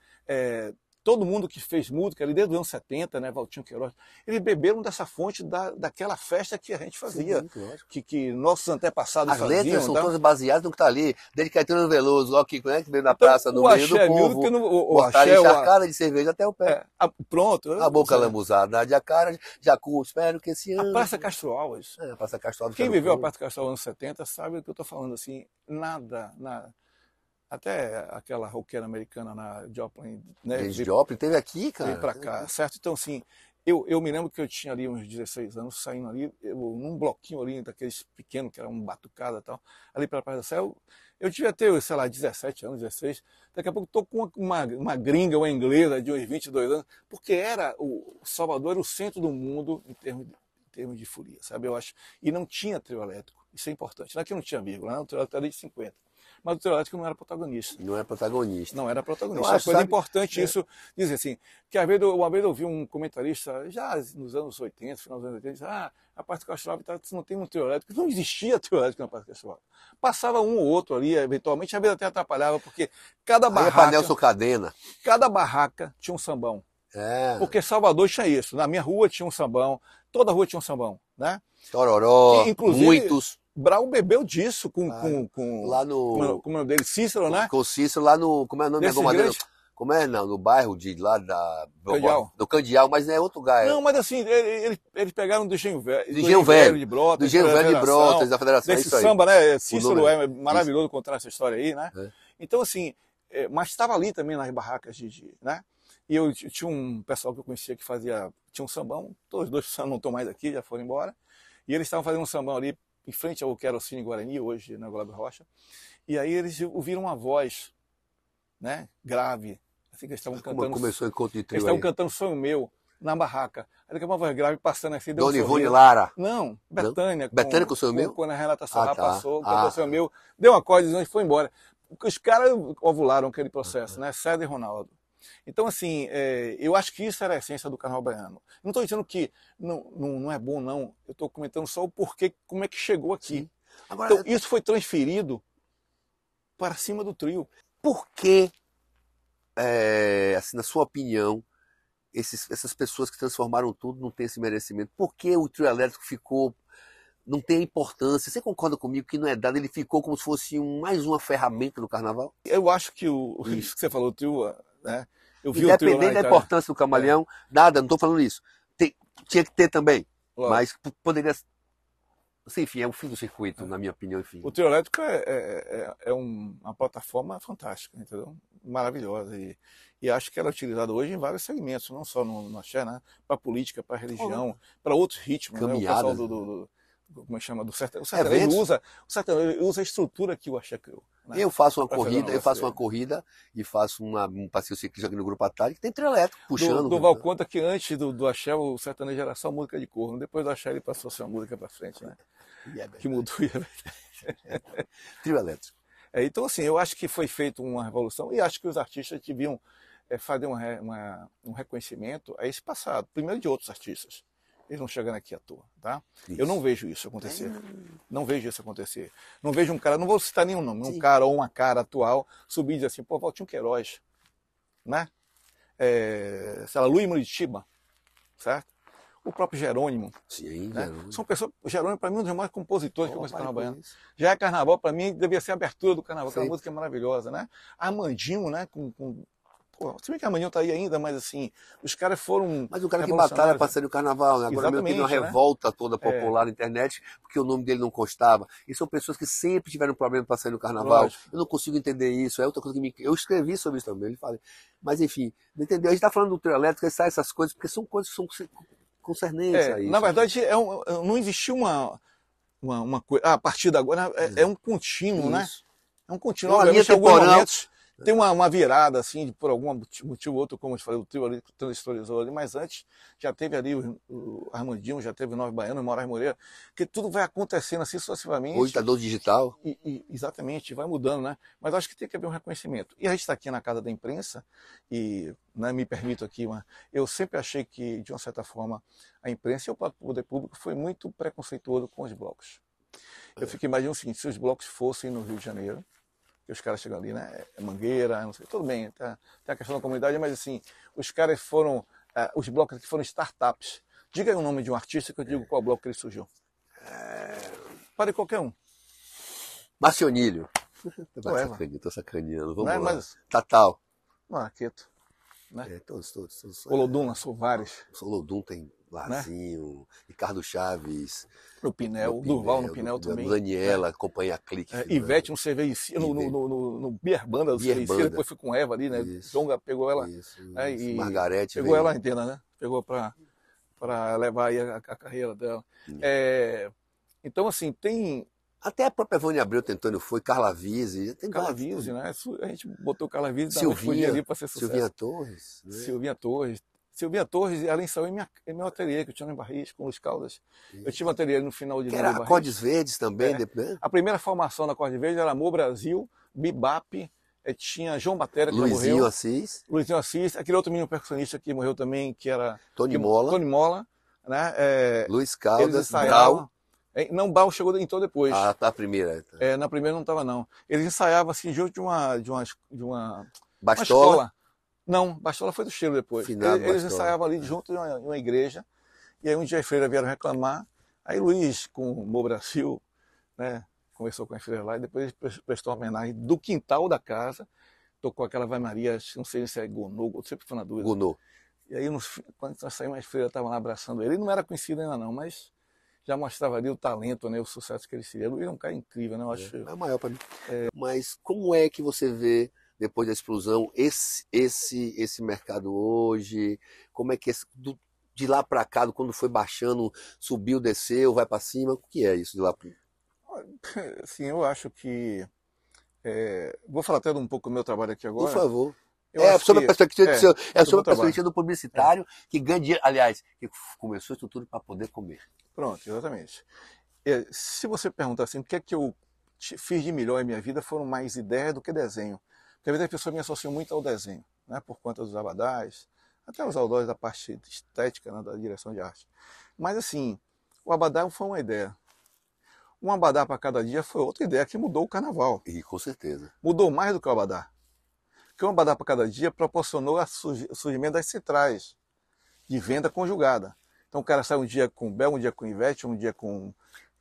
Speaker 2: todo mundo que fez música ali desde os anos 70, né, Valtinho Queiroz, eles beberam dessa fonte daquela festa que a gente fazia, que nossos antepassados faziam.
Speaker 1: As letras são todas baseadas no que está ali, desde Caetano Veloso, ó, que veio na praça, no meio do povo, botaram encharcada de cerveja até o pé.
Speaker 2: Pronto.
Speaker 1: A boca lambuzada, Nádia Cara, Jacu, espero que esse ano...
Speaker 2: A Praça Castro Alves.
Speaker 1: A Praça Castro Alves.
Speaker 2: Quem viveu a Praça Castro Alves nos anos 70 sabe o que eu estou falando, assim, nada. Até aquela roqueira americana na Joplin, né?
Speaker 1: Joplin teve aqui, cara.
Speaker 2: Veio pra cá, certo? Então, assim, eu me lembro que eu tinha ali uns 16 anos, saindo ali, num bloquinho ali, daqueles pequenos, que era um batucada e tal, ali pela Praça da Sé, eu devia ter, sei lá, 17 anos, 16, daqui a pouco tô com uma gringa, uma inglesa de uns 22 anos, porque o Salvador era o centro do mundo em termos de folia, sabe? Eu acho. E não tinha trio elétrico, isso é importante. Não é que não tinha vírgula, não, o trio elétrico era de 50. mas o trio elétrico não era protagonista.
Speaker 1: Não é protagonista.
Speaker 2: Não era protagonista.
Speaker 1: Eu
Speaker 2: É uma
Speaker 1: acho,
Speaker 2: coisa
Speaker 1: sabe,
Speaker 2: importante isso, dizer assim, que uma vez eu ouvi um comentarista, já nos anos 80, final dos anos 80, disse, a parte Castro Alves não tem um trio elétrico. Não existia trio elétrico na parte Castro Alves. Passava um ou outro ali, eventualmente, às vezes até atrapalhava, porque cada
Speaker 1: aí é pra
Speaker 2: barraca,
Speaker 1: Nelson Cadena.
Speaker 2: cada barraca tinha um sambão.
Speaker 1: É.
Speaker 2: Porque Salvador tinha isso. Na minha rua tinha um sambão, toda rua tinha um sambão, né?
Speaker 1: Tororó,
Speaker 2: E, inclusive,
Speaker 1: muitos.
Speaker 2: Brau bebeu disso com
Speaker 1: Lá no.
Speaker 2: como é o nome dele? Cícero, né?
Speaker 1: Com o Cícero lá no. Como é o nome da
Speaker 2: Desses
Speaker 1: Gomadeira?
Speaker 2: grandes-
Speaker 1: Como é? Não, no bairro de lá da.
Speaker 2: Candial.
Speaker 1: Do Candial, mas não é outro lugar.
Speaker 2: Não, mas assim, eles pegaram do Engenho Velho.
Speaker 1: Do Engenho Velho.
Speaker 2: De Brotas.
Speaker 1: Do Engenho Velho de Brotas, da Federação.
Speaker 2: Desse
Speaker 1: é isso aí.
Speaker 2: samba, né? Cícero
Speaker 1: nome
Speaker 2: é maravilhoso contar essa história aí, né?
Speaker 1: É.
Speaker 2: Então, assim, mas estava ali também nas barracas né? E eu tinha um pessoal que eu conhecia que tinha um sambão, todos os dois não estão mais aqui, já foram embora, e eles estavam fazendo um sambão ali em frente ao Querosene Guarani, hoje na Glória Rocha, e aí eles ouviram uma voz, né, grave, assim que eles estavam
Speaker 1: Como
Speaker 2: cantando.
Speaker 1: começou o encontro de
Speaker 2: Eles
Speaker 1: trio
Speaker 2: estavam
Speaker 1: aí?
Speaker 2: cantando Sonho Meu, na barraca. Aí daqui a pouco uma voz grave passando assim, deu
Speaker 1: Dona
Speaker 2: um
Speaker 1: Ivone
Speaker 2: sorriso.
Speaker 1: Lara.
Speaker 2: Não, Betânia.
Speaker 1: Betânia com o Sonho Meu?
Speaker 2: Quando a Renata Sorrá
Speaker 1: tá.
Speaker 2: passou, cantou Sonho Meu, deu uma corda e foi embora. Os caras ovularam aquele processo, né? César e Ronaldo. Então, assim, eu acho que isso era a essência do carnaval baiano. Não estou dizendo que não é bom, não. Eu estou comentando só o porquê, como é que chegou aqui.
Speaker 1: Agora,
Speaker 2: Então, isso foi transferido para cima do trio.
Speaker 1: por que, assim, na sua opinião, essas pessoas que transformaram tudo não têm esse merecimento? Por que o trio elétrico ficou, não tem a importância? Você concorda comigo que não é dado? Ele ficou como se fosse mais uma ferramenta do carnaval?
Speaker 2: Eu acho que isso que você falou, o trio, né? Eu vi o trio lá
Speaker 1: Independente
Speaker 2: em
Speaker 1: da
Speaker 2: Itália.
Speaker 1: importância do camaleão, nada, não estou falando isso. Tinha que ter também,
Speaker 2: Lógico.
Speaker 1: mas poderia... Enfim, é o fim do circuito, na minha opinião, enfim.
Speaker 2: O trio elétrico é uma plataforma fantástica, entendeu? Maravilhosa. E acho que ela é utilizada hoje em vários segmentos, não só no axé, né? Para política, para religião, para outros ritmos. Né? O pessoal como é que chama? Do sertanejo. O sertanejo usa a estrutura que o axé criou. Né?
Speaker 1: Eu faço uma corrida, e faço um passeio ciclista aqui no Grupo Atalho, que tem trio elétrico puxando.
Speaker 2: Duval conta que antes do axé, o sertanejo era só música de corno. Depois do axé ele passou a ser uma música para frente, né? Que mudou.
Speaker 1: Trio elétrico.
Speaker 2: Então, assim, eu acho que foi feita uma revolução e acho que os artistas deviam fazer um reconhecimento a esse passado, primeiro de outros artistas. Eles não chegando aqui à toa, tá? Isso. Eu não vejo isso acontecer. Não vejo isso acontecer. Não vejo um cara, não vou citar nenhum nome, um cara ou uma cara atual subir e dizer assim, pô, Valtinho Queiroz, né? Sei lá, Luiz Muritiba, certo? O próprio Jerônimo.
Speaker 1: Sim,
Speaker 2: né?
Speaker 1: Jerônimo.
Speaker 2: São pessoas, o Jerônimo, para mim, é um dos maiores compositores que eu conheço carnaval baiano. Já é carnaval, para mim, devia ser a abertura do carnaval, aquela música é maravilhosa, né? Armandinho, né? Pô, se bem que Armandinho tá aí ainda, mas assim, os caras foram.
Speaker 1: Mas o cara que batalha para sair do carnaval, né? Agora mesmo tem uma revolta toda popular na internet, porque o nome dele não constava. E são pessoas que sempre tiveram problema para sair do carnaval. Lógico. Eu não consigo entender isso. É outra coisa que eu escrevi sobre isso também. Ele fala. Mas enfim, não entendeu? A gente está falando do trio elétrico, sai essas coisas, porque são coisas que são concernentes a isso.
Speaker 2: Na verdade, não existiu uma coisa. A partir de agora é um contínuo, né? É um contínuo. Obviamente, em alguns momentos tem uma virada, assim, por algum motivo ou outro, como eu falei, o trio ali transistorizou ali, mas antes já teve ali o Armandinho, já teve o Nove Baiano, o Moraes Moreira, que tudo vai acontecendo assim sucessivamente.
Speaker 1: Hoje está do digital.
Speaker 2: Exatamente, vai mudando, né? Mas acho que tem que haver um reconhecimento. E a gente está aqui na Casa da Imprensa, e né, me permito aqui, eu sempre achei que, de uma certa forma, a imprensa e o próprio poder público foi muito preconceituoso com os blocos. Eu fico imaginando o seguinte, se os blocos fossem no Rio de Janeiro, que os caras chegam ali, né? Mangueira, não sei, tudo bem, tem a questão da comunidade, mas assim, os caras foram, os blocos aqui foram startups. Diga aí o nome de um artista que eu digo qual bloco que ele surgiu. Pare qualquer um.
Speaker 1: Marcionílio. Tô sacaneando, vamos lá.
Speaker 2: Mas...
Speaker 1: Tatal.
Speaker 2: Marqueto. Né?
Speaker 1: Todos.
Speaker 2: Olodum, Soares.
Speaker 1: Olodum tem Larzinho, né? Ricardo Chaves.
Speaker 2: O Pinel, Durval no Pinel também.
Speaker 1: Daniela, né? Companhia Clique.
Speaker 2: Ivete no Cerveja, no Beer Banda do Cerveja, depois foi com Eva ali, né? Jonga pegou ela. E
Speaker 1: Margarete.
Speaker 2: Pegou ela inteira, né? Pegou para levar aí a carreira dela. Então, assim, tem...
Speaker 1: Até a própria Vânia Abreu tentando, foi Carla Vise.
Speaker 2: Carla Vise, né? A gente botou Carla Vise
Speaker 1: Silvinha
Speaker 2: ali para ser sucesso.
Speaker 1: Silvinha Torres. Né?
Speaker 2: Silvinha Torres, ela ensaiou em meu ateliê, que eu tinha em Barris, com os Caldas. Eu tive um ateliê no final de
Speaker 1: Era Acordes Verdes também.
Speaker 2: A primeira formação da Acorde Verde era Amor Brasil, Bebop, tinha João Batera, que já
Speaker 1: Luizinho
Speaker 2: morreu.
Speaker 1: Assis.
Speaker 2: Luizinho Assis, aquele outro menino percussionista que morreu também, que era...
Speaker 1: Tony Mola.
Speaker 2: Tony Mola, né?
Speaker 1: Luiz
Speaker 2: Eles
Speaker 1: Caldas.
Speaker 2: ensaiavam...
Speaker 1: Brau.
Speaker 2: Não, Brau entrou depois.
Speaker 1: Ah, tá, a primeira.
Speaker 2: Na primeira não estava, não. Eles ensaiavam assim, junto de uma
Speaker 1: Bastola.
Speaker 2: escola. Não, Bastola foi do Cheiro depois.
Speaker 1: Finado
Speaker 2: Eles
Speaker 1: Bastola.
Speaker 2: ensaiavam ali junto de uma igreja. E aí um dia a freira vieram reclamar. Aí Luiz, com o Mo Brasil, né, conversou com a freira lá e depois ele prestou uma homenagem do quintal da casa. Tocou aquela Ave Maria, não sei se é Gonô, sempre foi na dúvida.
Speaker 1: Gonô.
Speaker 2: E aí, quando nós saímos, as freiras estavam lá abraçando ele. Ele não era conhecido ainda não, mas já mostrava ali o talento, né, o sucesso que ele seria. Ele é um cara incrível, né? Eu acho.
Speaker 1: É o maior para mim. Mas como é que você vê, depois da explosão, esse mercado hoje? Como é que de lá para cá, quando foi baixando, subiu, desceu, vai para cima? O que é isso de lá?
Speaker 2: Assim, eu acho que... vou falar até um pouco do meu trabalho aqui agora.
Speaker 1: Por favor.
Speaker 2: Sobre
Speaker 1: a perspectiva sobre a perspectiva
Speaker 2: trabalho
Speaker 1: do publicitário que ganha dinheiro, aliás, que começou isso tudo para poder comer.
Speaker 2: Pronto, exatamente. Se você perguntar assim, o que é que eu fiz de melhor em minha vida, foram mais ideias do que desenho. Porque às vezes as pessoas me associam muito ao desenho, né, por conta dos abadás, até os outdoors da parte estética, né, da direção de arte. Mas assim, o abadá foi uma ideia. Um abadá para cada dia foi outra ideia que mudou o carnaval.
Speaker 1: E com certeza.
Speaker 2: Mudou mais do que o abadá. Porque o abadá para cada dia proporcionou o surgimento das centrais de venda conjugada. Então o cara sai um dia com Bel, um dia com Ivete, um dia com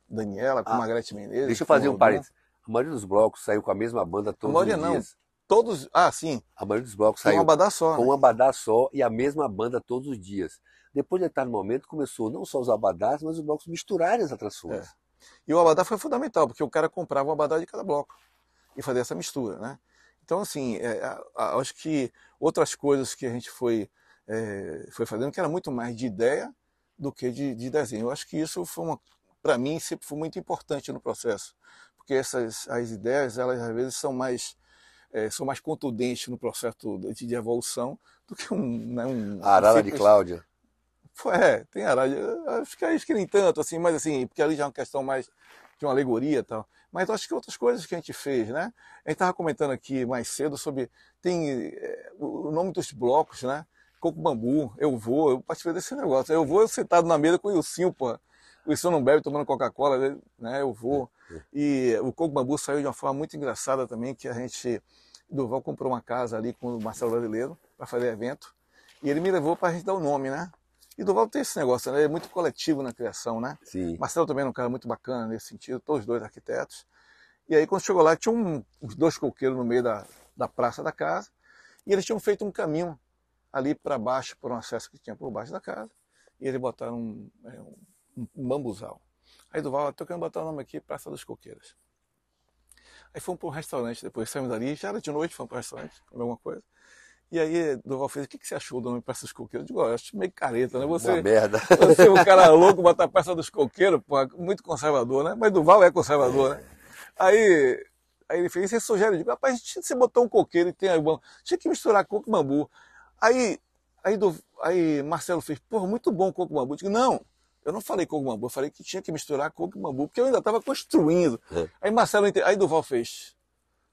Speaker 2: Daniela, com Margareth Menezes.
Speaker 1: Deixa eu fazer um parênteses. A maioria dos blocos saiu com a mesma banda todos os dias. A maioria não.
Speaker 2: Todos, sim.
Speaker 1: A maioria dos blocos saiu
Speaker 2: com um abadá só.
Speaker 1: Com um abadá só e a mesma banda todos os dias. Depois de determinado momento começou não só os abadás, mas os blocos misturarem as atrações.
Speaker 2: E o abadá foi fundamental, porque o cara comprava um abadá de cada bloco e fazia essa mistura, né? Então, assim, acho que outras coisas que a gente foi fazendo, que era muito mais de ideia do que de desenho. Eu acho que isso foi para mim, sempre foi muito importante no processo, porque as ideias, elas às vezes são mais contundentes no processo de evolução do que
Speaker 1: a Arara de Cláudia.
Speaker 2: Tem Arara, acho que nem tanto, assim, mas assim, porque ali já é uma questão mais de uma alegoria e tal. Mas eu acho que outras coisas que a gente fez, né? A gente estava comentando aqui mais cedo sobre, tem o nome dos blocos, né? Coco Bambu, eu participei desse negócio. Eu sentado na mesa com o Ilcinho, pô. O Ilcinho não bebe, tomando Coca-Cola, né? Eu vou. E o Coco Bambu saiu de uma forma muito engraçada também, que Durval comprou uma casa ali com o Marcelo Brasileiro para fazer evento. E ele me levou para a gente dar o nome, né? E Durval tem esse negócio, né? Ele é muito coletivo na criação, né?
Speaker 1: Sim.
Speaker 2: Marcelo também é um cara muito bacana nesse sentido, todos os dois arquitetos. E aí, quando chegou lá, tinha os dois coqueiros no meio da praça da casa, e eles tinham feito um caminho ali para baixo, por um acesso que tinha por baixo da casa, e eles botaram um bambuzal. Aí Durval, estou querendo botar o nome aqui, Praça dos Coqueiros. Aí fomos para um restaurante, depois saímos dali, já era de noite, fomos para o restaurante, comer alguma coisa. E aí, Durval fez, o que você achou do nome Praça dos Coqueiros? Eu digo, eu acho meio careta, né?
Speaker 1: Uma merda.
Speaker 2: Você é um cara louco, botar Praça dos Coqueiros, pô, muito conservador, né? Mas Durval é conservador, né? Aí ele fez, você sugere, eu digo, rapaz, você botou um coqueiro e tem aí, tinha que misturar coco e bambu. Aí Marcelo fez, pô, muito bom o coco e bambu. Eu digo, não, eu não falei coco e bambu, eu falei que tinha que misturar coco e bambu, porque eu ainda estava construindo. Aí Durval fez,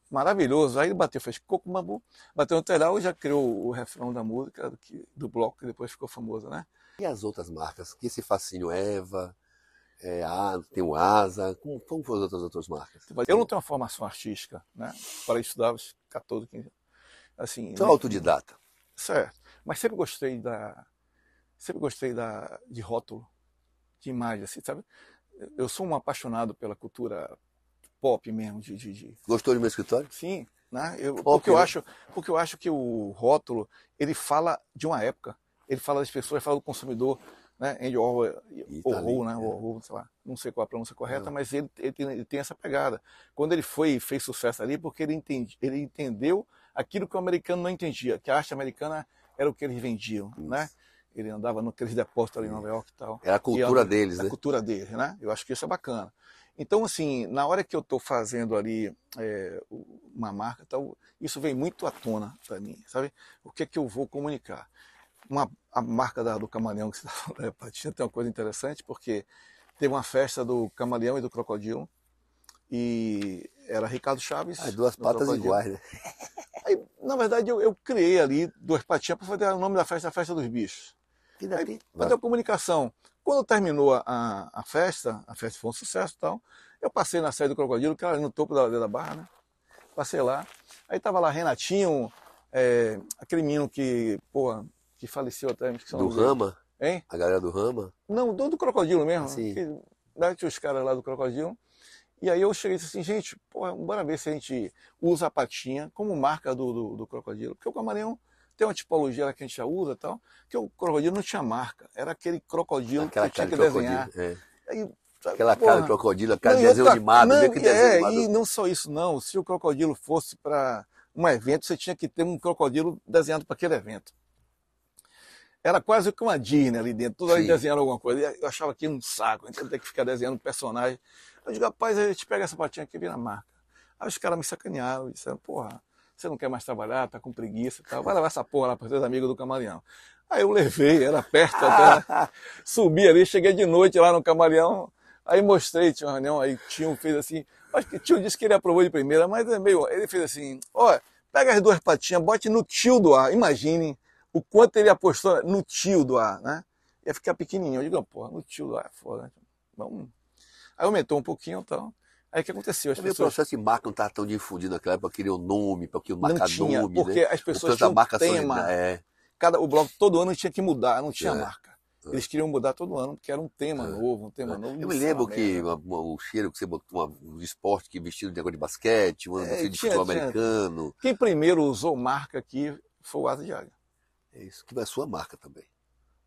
Speaker 2: maravilhoso. Aí ele bateu, fez coco bambu, bateu no telhado e já criou o refrão da música do bloco, que depois ficou famoso, né?
Speaker 1: E as outras marcas? Que esse fascínio Eva, tem o Asa, como foram as outras marcas?
Speaker 2: Eu não tenho uma formação artística, né? Para estudar os 14, 15 anos. Assim,
Speaker 1: sou autodidata.
Speaker 2: Certo. Mas sempre gostei de rótulo, de imagem, assim, sabe? Eu sou um apaixonado pela cultura pop mesmo.
Speaker 1: Gostou do meu escritório?
Speaker 2: Sim, né? Porque eu acho que o rótulo, ele fala de uma época, ele fala das pessoas, fala do consumidor, né? Andy Warhol, né? Warhol, sei lá, não sei qual a pronúncia correta, mas ele tem essa pegada. Quando ele fez sucesso ali, porque ele entendeu aquilo que o americano não entendia, que a arte americana era o que eles vendiam, né? Ele andava naqueles depósitos ali em Nova York e tal.
Speaker 1: Era a cultura deles, né?
Speaker 2: A cultura deles, né? Eu acho que isso é bacana. Então, assim, na hora que eu estou fazendo ali uma marca, tal, isso vem muito à tona para mim, sabe? O que é que eu vou comunicar? A marca do Camaleão, que você está falando, Patinha, tem uma coisa interessante, porque teve uma festa do Camaleão e do Crocodilo, e era Ricardo Chaves.
Speaker 1: As duas
Speaker 2: no
Speaker 1: patas
Speaker 2: Crocodilo.
Speaker 1: iguais, né?
Speaker 2: Aí, na verdade, eu criei ali duas patinhas para fazer o nome da festa, a Festa dos Bichos. Aí, fazer a comunicação. Quando terminou a festa foi um sucesso e tal. Eu passei na sede do Crocodilo, que era no topo da Barra, né? Passei lá. Aí tava lá Renatinho, aquele menino que faleceu até.
Speaker 1: Do Rama?
Speaker 2: Hein?
Speaker 1: A galera do Rama?
Speaker 2: Não, do Crocodilo mesmo.
Speaker 1: Sim.
Speaker 2: Tinha os caras lá do Crocodilo. E aí eu cheguei e disse assim, gente, bora ver se a gente usa a patinha como marca do Crocodilo. Porque o Camaleão tem uma tipologia lá que a gente já usa e tal, que o Crocodilo não tinha marca. Era aquele crocodilo
Speaker 1: Aquela
Speaker 2: que tinha que
Speaker 1: desenhar.
Speaker 2: Aí,
Speaker 1: aquela cara de crocodilo, aquela de desenho animado.
Speaker 2: E não só isso não, se o Crocodilo fosse para um evento, você tinha que ter um crocodilo desenhado para aquele evento. Era quase que uma Disney ali dentro, toda hora desenhando alguma coisa. Eu achava aquilo um saco, a gente ia ter que ficar desenhando um personagem. Eu digo, rapaz, a gente pega essa patinha aqui e vira marca. Aí os caras me sacanearam, disseram, porra, você não quer mais trabalhar, tá com preguiça e tal, vai levar essa porra lá para seus amigos do Camaleão. Aí eu levei, era perto até, subi ali, cheguei de noite lá no Camaleão, aí mostrei, tinha uma reunião, aí Tio fez assim, acho que Tio disse que ele aprovou de primeira, mas ele fez assim, ó, pega as duas patinhas, bote no tio do ar, imagine o quanto ele apostou no tio do ar, né? Ia ficar pequenininho, eu digo, porra, no tio do ar é foda, né? Vamos. Aí aumentou um pouquinho e tal. Aí o que aconteceu?
Speaker 1: O processo de marca não estava tão difundido naquela época, queria o nome, porque o marca
Speaker 2: tinha,
Speaker 1: nome,
Speaker 2: porque
Speaker 1: né?
Speaker 2: as pessoas tinham um tema. O bloco todo ano tinha que mudar, não tinha marca. Eles queriam mudar todo ano, porque era um tema novo, um tema novo.
Speaker 1: Eu me lembro que o cheiro que você botou, um esporte que vestido de negócio de basquete, um vestido de futebol americano.
Speaker 2: Quem primeiro usou marca aqui foi o Asa de Águia.
Speaker 1: É isso, que vai a sua marca também.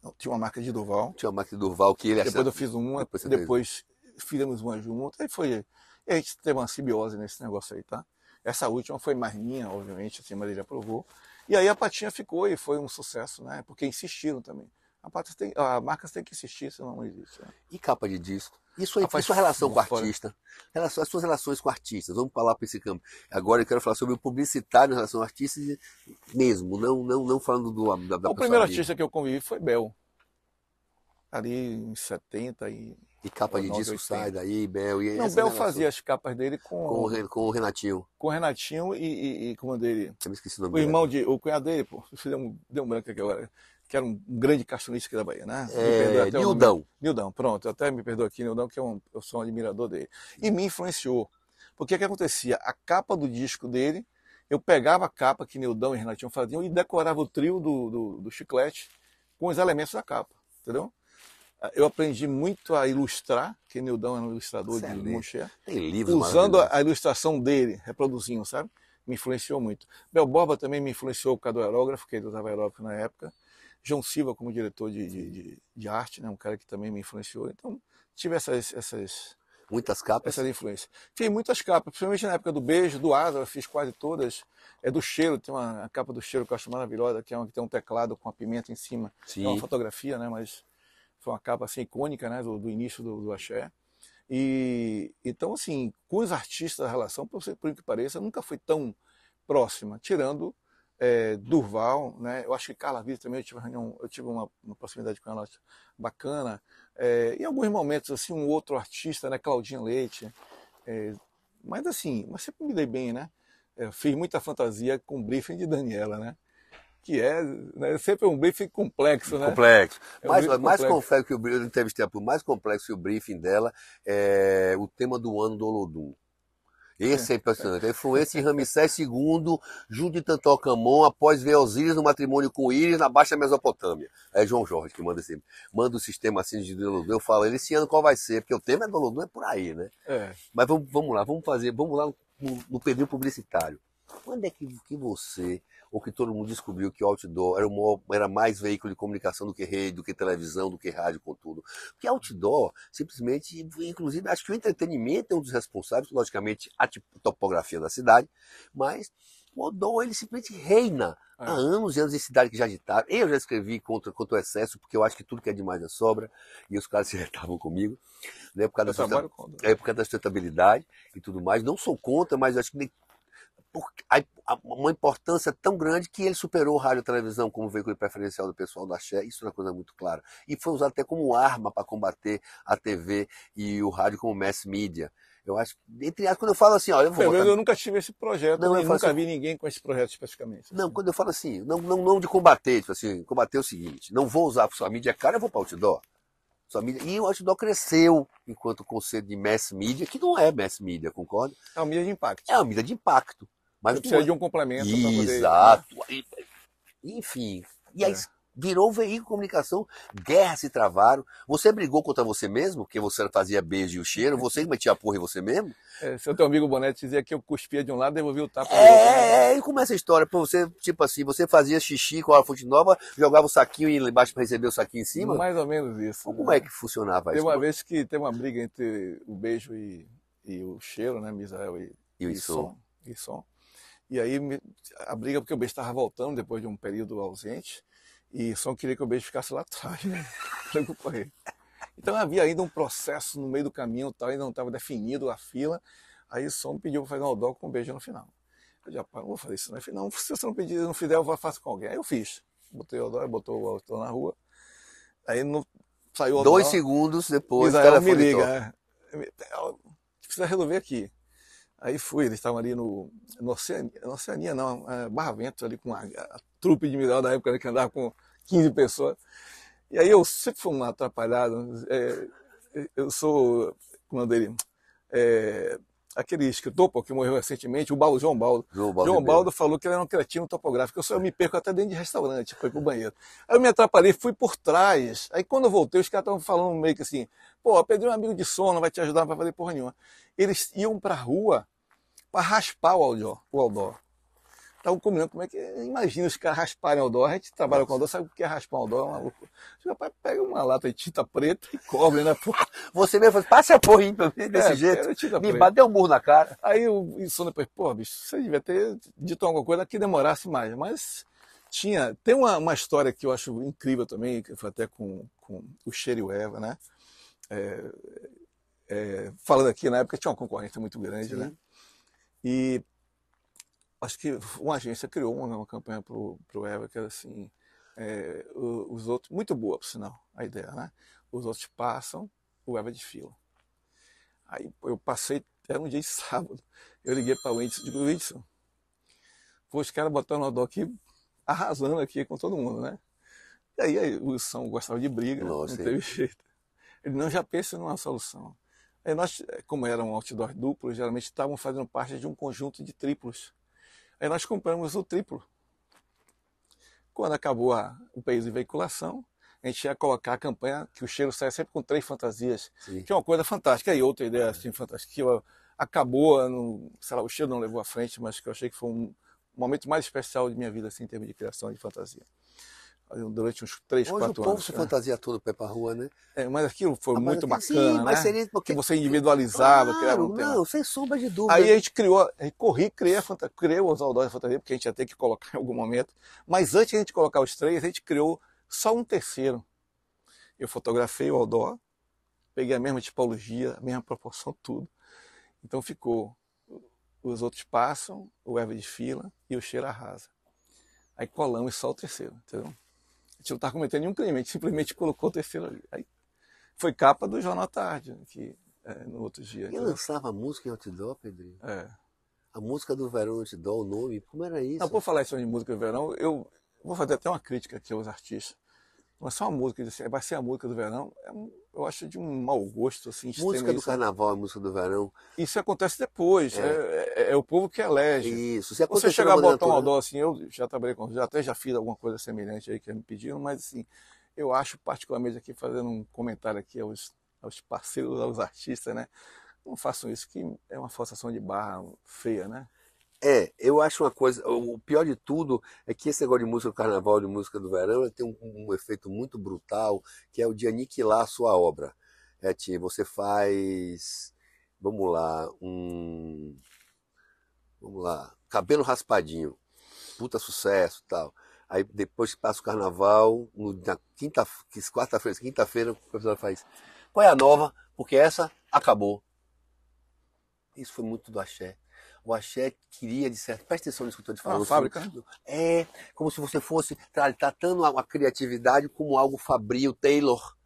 Speaker 2: Não, tinha uma marca de Durval.
Speaker 1: Tinha uma marca de Durval que ele
Speaker 2: Depois eu fiz uma, depois fizemos uma junto, aí foi. E a gente teve uma simbiose nesse negócio aí, tá? Essa última foi mais minha, obviamente, assim, mas ele aprovou. E aí a patinha ficou e foi um sucesso, né? Porque insistiram também. A marca tem que insistir, senão não existe. Né?
Speaker 1: E capa de disco? Isso aí, sua relação com o artista. As suas relações com artistas. Vamos falar para esse campo. Agora eu quero falar sobre o publicitário em relação a artistas mesmo, não falando da
Speaker 2: o primeiro artista que eu convivi foi Bel. Ali em 70 e
Speaker 1: capa de disco 80. Sai daí, Bel.
Speaker 2: Não, Bel fazia as capas dele com
Speaker 1: o Renatinho.
Speaker 2: Com o Renatinho e como dele.
Speaker 1: Eu me esqueci o nome
Speaker 2: dele. Irmão o cunhado dele, pô. Deu um branco aqui agora. Que era um grande cartunista aqui da Bahia, né?
Speaker 1: Nildão.
Speaker 2: Nildão, pronto. Até me perdoa aqui, Nildão, que eu sou um admirador dele. E me influenciou. Porque o que acontecia? A capa do disco dele, eu pegava a capa que Nildão e Renatinho faziam e decorava o trio do Chiclete com os elementos da capa, entendeu? Eu aprendi muito a ilustrar, que Nildão era um ilustrador de Moncher.
Speaker 1: Tem livros
Speaker 2: usando a ilustração dele, reproduzindo, sabe? Me influenciou muito. Bel Borba também me influenciou por causa do aerógrafo, que ele usava aerógrafo na época. João Silva como diretor de arte, né? Um cara que também me influenciou. Então, tive
Speaker 1: muitas capas?
Speaker 2: Essas influências. Fiz muitas capas, principalmente na época do Beijo, do Asa, eu fiz quase todas. É do Cheiro, tem a capa do Cheiro que eu acho maravilhosa, que é uma que tem um teclado com a pimenta em cima.
Speaker 1: Sim.
Speaker 2: É uma fotografia, né? Mas foi uma capa assim, icônica, né? Do início do axé. E então, assim, com os artistas, a relação, por que pareça, nunca foi tão próxima, tirando Durval, né? Eu acho que Carla Vitor também, eu tive uma proximidade com ela bacana. Em alguns momentos, assim, um outro artista, né? Claudinha Leite. Mas assim, sempre me dei bem, né? Fiz muita fantasia com o briefing de Daniela, né? Que né, sempre um briefing complexo, né?
Speaker 1: Complexo. Mais complexo que o briefing, eu entrevistei mais complexo que o briefing dela é o tema do ano do Olodum. Esse é impressionante. A influência de Ramsés II, junto de Tutancâmon, após ver Osíris no matrimônio com Íris na Baixa Mesopotâmia. É João Jorge que manda o sistema assim de Olodum. Eu falo, esse ano qual vai ser? Porque o tema do Olodum é por aí, né? Mas vamos lá no período publicitário. Quando é que você, ou que todo mundo descobriu que o outdoor era mais veículo de comunicação do que rede, do que televisão, do que rádio, contudo? Porque outdoor, simplesmente, inclusive, acho que o entretenimento é um dos responsáveis, logicamente, a topografia da cidade, mas o outdoor, ele simplesmente reina há anos e anos em cidade que já agitaram. Eu já escrevi contra o excesso, porque eu acho que tudo que é demais é sobra, e os caras se irritavam comigo, né, por causa da sustentabilidade e tudo mais. Não sou contra, mas acho que uma importância tão grande que ele superou o rádio e televisão como veículo preferencial do pessoal do axé. Isso é uma coisa muito clara. E foi usado até como arma para combater a TV e o rádio como mass media. Eu acho, entre aspas, quando eu falo assim, ó, eu vou
Speaker 2: Pelo menos
Speaker 1: botar...
Speaker 2: eu nunca tive esse projeto,
Speaker 1: Não,
Speaker 2: nem
Speaker 1: eu falo
Speaker 2: nunca
Speaker 1: assim,
Speaker 2: vi ninguém com esse projeto especificamente.
Speaker 1: não,
Speaker 2: Assim.
Speaker 1: quando eu falo assim, não de combater, tipo assim, combater o seguinte, não vou usar sua mídia cara, eu vou para outdoor. Sua mídia, e o outdoor cresceu enquanto conceito de mass media, que não é mass media, concorda?
Speaker 2: É uma mídia de impacto.
Speaker 1: É uma mídia de impacto. Mas
Speaker 2: Você precisa de um complemento para poder...
Speaker 1: exato. Enfim. E aí
Speaker 2: É.
Speaker 1: virou um veículo de comunicação, guerras se travaram. Você brigou contra você mesmo, porque você fazia beijo e o cheiro, você que metia a porra em você mesmo?
Speaker 2: Seu teu amigo Bonetti dizia que eu cuspia de um lado e devolvia o tapa do outro. Né?
Speaker 1: E começa a história. Pra você, tipo assim, você fazia xixi com a fonte nova, jogava o saquinho e embaixo para receber o saquinho em cima?
Speaker 2: Mais ou menos isso.
Speaker 1: Como
Speaker 2: né?
Speaker 1: é que funcionava
Speaker 2: Teve
Speaker 1: isso?
Speaker 2: uma vez que teve uma briga entre o beijo e o cheiro, né? Misael
Speaker 1: E o som.
Speaker 2: E som. E aí a briga porque o beijo estava voltando depois de um período ausente e Som queria que o beijo ficasse lá atrás, né? Para correr. Então havia ainda um processo no meio do caminho, tal, ainda não estava definido a fila. Aí Som pediu para fazer um outdoor com um beijo no final. Eu disse, rapaz, não vou fazer isso. Não, se você não pedir, não fizer, eu faço com alguém. Aí eu fiz. Botei o outdoor, botou o outdoor na rua. Aí saiu o outdoor.
Speaker 1: 2 segundos depois,
Speaker 2: Misael me
Speaker 1: telefone
Speaker 2: liga. Precisa resolver aqui. Aí fui, eles estavam ali no Oceania não, Barra Vento, ali com a trupe de Misael da época, né, que andava com 15 pessoas. E aí eu sempre fui um atrapalhado. Eu sou, como é dele, aquele escritor pô, que morreu recentemente, o João Baldo. João Baldo falou que ele era um cretino topográfico. Eu me perco até dentro de restaurante, foi pro banheiro. Aí eu me atrapalhei, fui por trás. Aí quando eu voltei, os caras estavam falando meio que assim, pô, Pedro é um amigo de sono, vai te ajudar, não vai fazer porra nenhuma. Eles iam pra rua para raspar o outdoor. Estavam combinando como é que... Imagina os caras rasparem o outdoor. A gente trabalha com outdoor, sabe o que é raspar o outdoor? É uma loucura. Rapaz, pega uma lata de tinta preta e cobre, né? Porra.
Speaker 1: Você mesmo falou, passa a porra aí pra mim desse jeito. Me bateu um burro na cara.
Speaker 2: Aí o Sono depois, pô, bicho, você devia ter dito alguma coisa que demorasse mais. Mas tem uma história que eu acho incrível também, que foi até com o Cheiro e o Eva, né? Falando aqui, na época tinha uma concorrência muito grande, sim, né? E acho que uma agência criou uma campanha pro Eva que era assim, os outros, muito boa por sinal, a ideia, né? Os outros passam, o Eva desfila. Aí eu passei, era um dia de sábado, eu liguei para o Whindersson, digo, Whindersson, os caras botaram o outdoor aqui, arrasando aqui com todo mundo, né? E aí o São gostava de briga, nossa, não teve jeito. Ele não, já pensa numa solução. Aí nós, como era um outdoor duplo, geralmente estavam fazendo parte de um conjunto de triplos. Aí nós compramos o triplo. Quando acabou o período de veiculação, a gente ia colocar a campanha que o Cheiro saia sempre com 3 fantasias, sim, que é uma coisa fantástica. E outra ideia assim, fantástica, que acabou, sei lá, o Cheiro não levou à frente, mas que eu achei que foi um momento mais especial de minha vida assim, em termos de criação de fantasia. Durante uns 3, 4 anos.
Speaker 1: Hoje o povo se fantasia todo para ir pra rua, né?
Speaker 2: Mas aquilo foi muito bacana,
Speaker 1: sim,
Speaker 2: né?
Speaker 1: Mas seria porque...
Speaker 2: Que você individualizava,
Speaker 1: claro,
Speaker 2: criava um tema.
Speaker 1: Não, sem sombra de dúvida.
Speaker 2: Aí a gente criei os outdoors de fantasia, porque a gente ia ter que colocar em algum momento. Mas antes de a gente colocar os 3, a gente criou só um terceiro. Eu fotografei o outdoor, peguei a mesma tipologia, a mesma proporção, tudo. Então ficou, os outros passam, o Eva desfila e o Cheiro arrasa. Aí colamos só o terceiro, entendeu? A gente não estava cometendo nenhum crime, a gente simplesmente colocou o terceiro ali. Aí foi capa do Jornal Tarde, que, no outro dia.
Speaker 1: E lançava música em outdoor, Pedrinho? A música do verão no outdoor, o nome, como era isso?
Speaker 2: Não, por falar isso de música do verão, eu vou fazer até uma crítica aqui aos artistas. Não é só uma música, vai ser a música do verão, eu acho de um mau gosto, assim.
Speaker 1: Música do carnaval, a música do verão.
Speaker 2: Isso acontece depois, é o povo que elege.
Speaker 1: Isso.
Speaker 2: Se você chegar a botar um outdoor assim, eu já trabalhei com, já fiz alguma coisa semelhante aí que me pediram, mas assim, eu acho particularmente aqui, fazendo um comentário aqui aos parceiros, aos artistas, né? Não façam isso, que é uma forçação de barra feia, né?
Speaker 1: Eu acho uma coisa, o pior de tudo é que esse negócio de música do carnaval, de música do verão, ele tem um efeito muito brutal, que é o de aniquilar a sua obra. Você faz, vamos lá, Cabelo Raspadinho, puta sucesso e tal. Aí depois que passa o carnaval, na quarta-feira, quinta-feira, o professor faz, qual é a nova? Porque essa acabou. Isso foi muito do axé. o axé queria, de certo, presta atenção nisso que eu estou te falando.
Speaker 2: Uma fábrica, né?
Speaker 1: É como se você fosse tratando a criatividade como algo fabril, Taylor.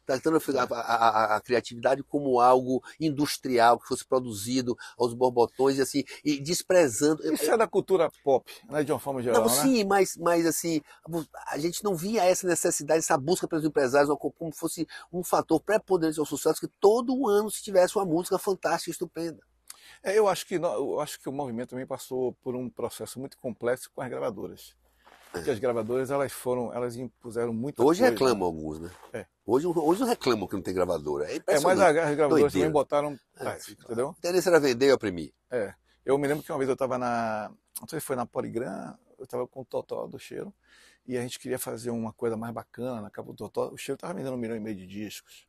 Speaker 1: Tratando a criatividade como algo industrial, que fosse produzido aos borbotões, e assim, e desprezando.
Speaker 2: Isso é da cultura pop, né, de uma forma geral,
Speaker 1: Não,
Speaker 2: né?
Speaker 1: sim, mas assim, a gente não via essa necessidade, essa busca pelos empresários como fosse um fator preponderante ao sucesso, que todo ano se tivesse uma música fantástica, estupenda.
Speaker 2: Eu acho que o movimento também passou por um processo muito complexo com as gravadoras. Porque as gravadoras, elas impuseram muita
Speaker 1: Hoje
Speaker 2: coisa.
Speaker 1: reclamam alguns, né?
Speaker 2: É.
Speaker 1: Hoje não reclamam que não tem gravadora. É
Speaker 2: Mas
Speaker 1: impressionante.
Speaker 2: as gravadoras
Speaker 1: Doideira.
Speaker 2: também botaram trás, entendeu?
Speaker 1: A interesse era vender ou oprimir.
Speaker 2: Eu me lembro que uma vez eu estava não sei se foi na Poligram, eu estava com o Totó do Cheiro, e a gente queria fazer uma coisa mais bacana na capa do Totó. O Cheiro estava vendendo 1,5 milhão de discos,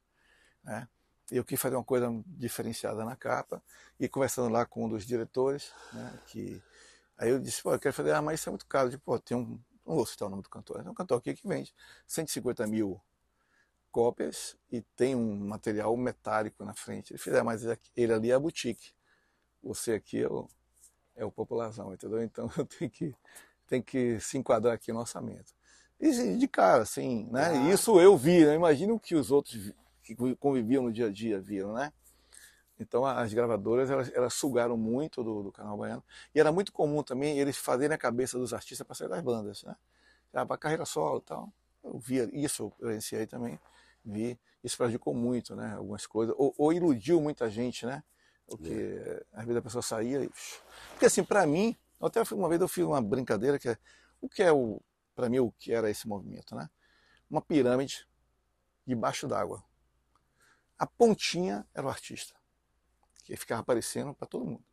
Speaker 2: né? E eu quis fazer uma coisa diferenciada na capa, e conversando lá com um dos diretores, né, aí eu disse, pô, eu quero fazer, mas isso é muito caro. Tipo, tem não vou citar o nome do cantor, tem um cantor aqui que vende 150 mil cópias e tem um material metálico na frente. Ele fez, mas ele ali é a boutique. Você aqui é o popularzão, entendeu? Então eu tenho que se enquadrar aqui no orçamento. E de cara, assim, né? Isso eu vi, né? Imagino que os outros que conviviam no dia a dia viram, né? Então as gravadoras, elas sugaram muito do Carnaval Baiano. E era muito comum também eles fazerem a cabeça dos artistas para sair das bandas, né? Para carreira solo e tal. Eu via isso, eu presenciei também. Isso prejudicou muito, né? Algumas coisas. Ou iludiu muita gente, né? Porque às vezes a pessoa saía e... Porque assim, para mim, até uma vez eu fiz uma brincadeira que para mim, o que era esse movimento, né? Uma pirâmide debaixo d'água. A pontinha era o artista, que ficava aparecendo para todo mundo.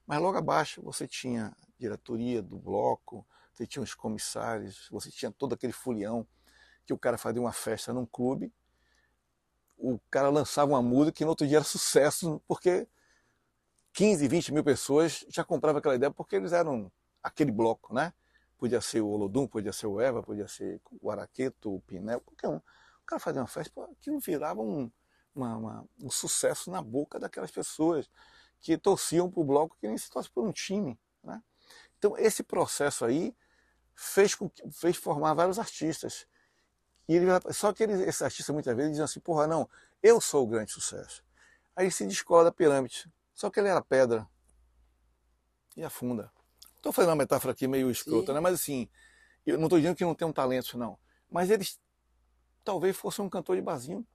Speaker 2: Mas logo abaixo você tinha a diretoria do bloco, você tinha os comissários, você tinha todo aquele folião que o cara fazia uma festa num clube, o cara lançava uma música que no outro dia era sucesso, porque 15, 20 mil pessoas já compravam aquela ideia, porque eles eram aquele bloco, né? Podia ser o Olodum, podia ser o Eva, podia ser o Araqueto, o Pinel, qualquer um. O cara fazia uma festa, aquilo virava um sucesso na boca daquelas pessoas que torciam para o bloco que nem se torce por um time, né? Então esse processo aí fez formar vários artistas. Só que esses artistas muitas vezes dizem assim, porra, não, eu sou o grande sucesso. Aí se descola da pirâmide. Só que ele era pedra e afunda. Estou fazendo uma metáfora aqui meio escrota, né? Mas assim, eu não estou dizendo que não tem um talento, não. Mas eles talvez fossem um cantor de barzinho,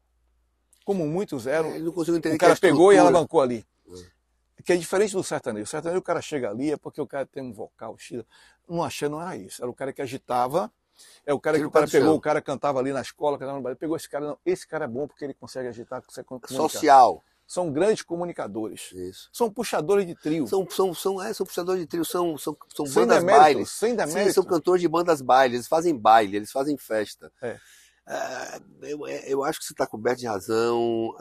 Speaker 2: como muitos eram.
Speaker 1: Não consigo entender
Speaker 2: o cara pegou e alavancou ali.
Speaker 1: É.
Speaker 2: Que é diferente do sertanejo. O sertanejo, o cara chega ali é porque o cara tem um vocal X. Não achei, não era isso. Era o cara que agitava. É o cara que o cara pegou, o cara cantava ali na escola, cantava no baile. Pegou esse cara, não. Esse cara é bom porque ele consegue agitar, consegue comunicar.
Speaker 1: Social.
Speaker 2: São grandes comunicadores.
Speaker 1: Isso.
Speaker 2: São puxadores de trio.
Speaker 1: São puxadores de trio, são
Speaker 2: sem
Speaker 1: bandas bailes.
Speaker 2: Sem demérito.
Speaker 1: Sim, são cantores de bandas bailes, eles fazem baile, eles fazem festa. Eu acho que você está coberto de razão.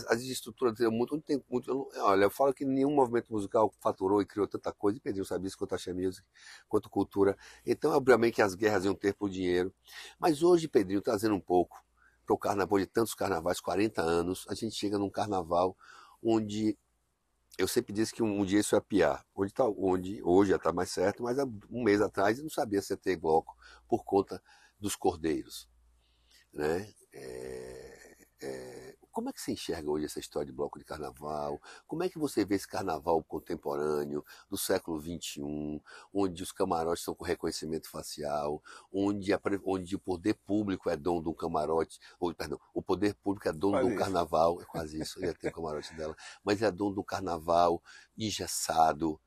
Speaker 1: As estruturas tem muito. Olha, eu falo que nenhum movimento musical faturou e criou tanta coisa, e Pedrinho sabe isso, quanto a Music, quanto cultura. Então, obviamente que as guerras iam ter por dinheiro. Mas hoje, Pedrinho, trazendo um pouco para o carnaval de tantos carnavais, 40 anos, a gente chega num carnaval onde eu sempre disse que um dia isso ia piar. Onde hoje já está mais certo, mas há um mês atrás eu não sabia se ia ter bloco por conta dos cordeiros, né? Como é que você enxerga hoje essa história de bloco de carnaval? Como é que você vê esse carnaval contemporâneo do século XXI, onde os camarotes estão com reconhecimento facial, onde o poder público é dono de um camarote, o poder público é dono de um carnaval, é quase isso, ia ter o camarote dela, mas é dono do carnaval engessado,